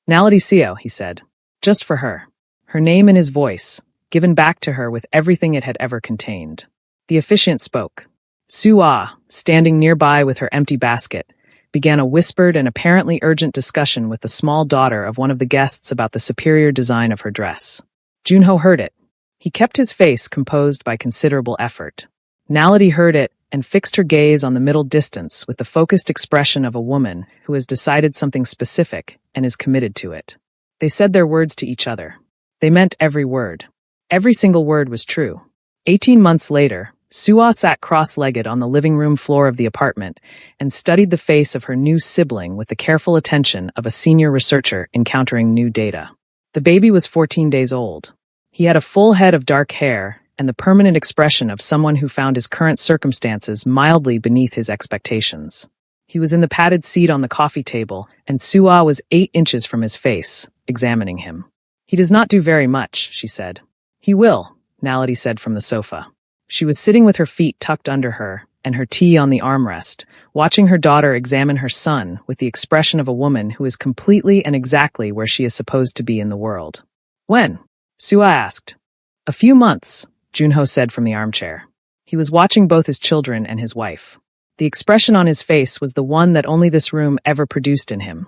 Naledi Seo, he said. Just for her. Her name and his voice, given back to her with everything it had ever contained. The officiant spoke. Sua, standing nearby with her empty basket, began a whispered and apparently urgent discussion with the small daughter of one of the guests about the superior design of her dress. Junho heard it. He kept his face composed by considerable effort. Naledi heard it and fixed her gaze on the middle distance with the focused expression of a woman who has decided something specific and is committed to it. They said their words to each other. They meant every word. Every single word was true. 18 months later, Sua sat cross-legged on the living room floor of the apartment and studied the face of her new sibling with the careful attention of a senior researcher encountering new data. The baby was 14 days old. He had a full head of dark hair and the permanent expression of someone who found his current circumstances mildly beneath his expectations. He was in the padded seat on the coffee table, and Sua was 8 inches from his face, examining him. He does not do very much, she said. He will, Naledi said from the sofa. She was sitting with her feet tucked under her and her tea on the armrest, watching her daughter examine her son with the expression of a woman who is completely and exactly where she is supposed to be in the world. When? Sua asked. A few months, Junho said from the armchair. He was watching both his children and his wife. The expression on his face was the one that only this room ever produced in him.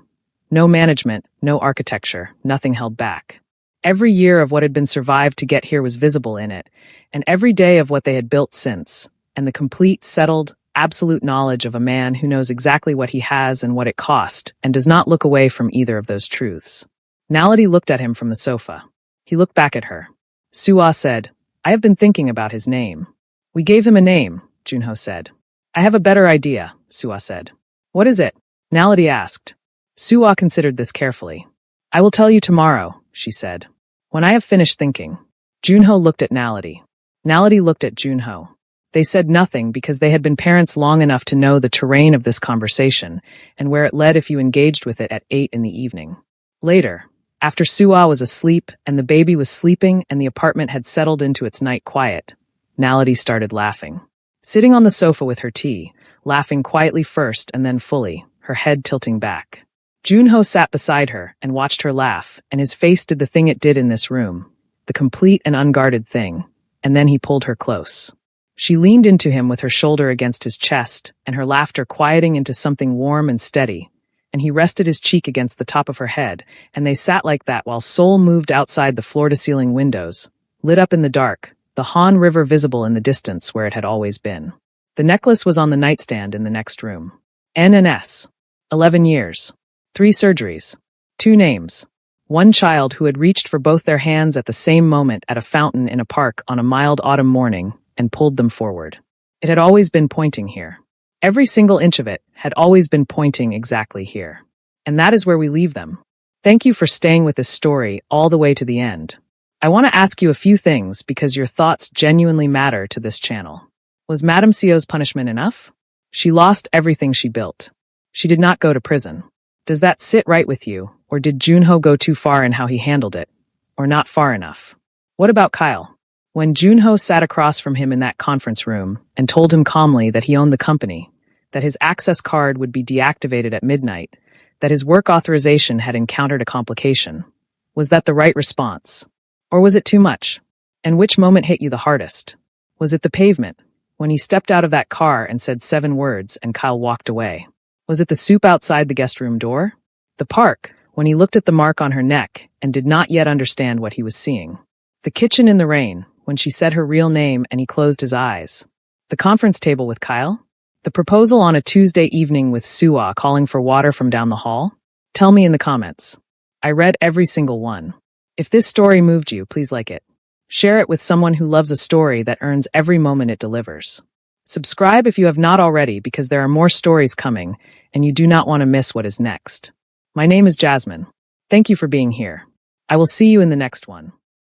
No management, no architecture, nothing held back. Every year of what had been survived to get here was visible in it, and every day of what they had built since, and the complete, settled, absolute knowledge of a man who knows exactly what he has and what it cost, and does not look away from either of those truths. Naledi looked at him from the sofa. He looked back at her. Sua said, I have been thinking about his name. We gave him a name, Junho said. I have a better idea, Sua said. What is it? Naledi asked. Sua considered this carefully. I will tell you tomorrow, she said. When I have finished thinking. Junho looked at Naledi. Naledi looked at Junho. They said nothing because they had been parents long enough to know the terrain of this conversation and where it led if you engaged with it at 8 in the evening. Later, after Sua was asleep and the baby was sleeping and the apartment had settled into its night quiet, Naledi started laughing. Sitting on the sofa with her tea, laughing quietly first and then fully, her head tilting back. Junho sat beside her and watched her laugh, and his face did the thing it did in this room, the complete and unguarded thing, and then he pulled her close. She leaned into him with her shoulder against his chest, and her laughter quieting into something warm and steady, and he rested his cheek against the top of her head, and they sat like that while Seoul moved outside the floor-to-ceiling windows, lit up in the dark, the Han River visible in the distance where it had always been. The necklace was on the nightstand in the next room. NNS. 11 years. 3 surgeries. 2 names. 1 child who had reached for both their hands at the same moment at a fountain in a park on a mild autumn morning and pulled them forward. It had always been pointing here. Every single inch of it had always been pointing exactly here. And that is where we leave them. Thank you for staying with this story all the way to the end. I want to ask you a few things because your thoughts genuinely matter to this channel. Was Madame Seo's punishment enough? She lost everything she built. She did not go to prison. Does that sit right with you, or did Junho go too far in how he handled it? Or not far enough? What about Kyle? When Junho sat across from him in that conference room and told him calmly that he owned the company, that his access card would be deactivated at midnight, that his work authorization had encountered a complication, was that the right response? Or was it too much? And which moment hit you the hardest? Was it the pavement, when he stepped out of that car and said 7 words and Kyle walked away? Was it the soup outside the guest room door? The park, when he looked at the mark on her neck and did not yet understand what he was seeing? The kitchen in the rain, when she said her real name and he closed his eyes? The conference table with Kyle? The proposal on a Tuesday evening with Suwa calling for water from down the hall? Tell me in the comments. I read every single one. If this story moved you, please like it. Share it with someone who loves a story that earns every moment it delivers. Subscribe if you have not already, because there are more stories coming and you do not want to miss what is next. My name is Jasmine. Thank you for being here. I will see you in the next one.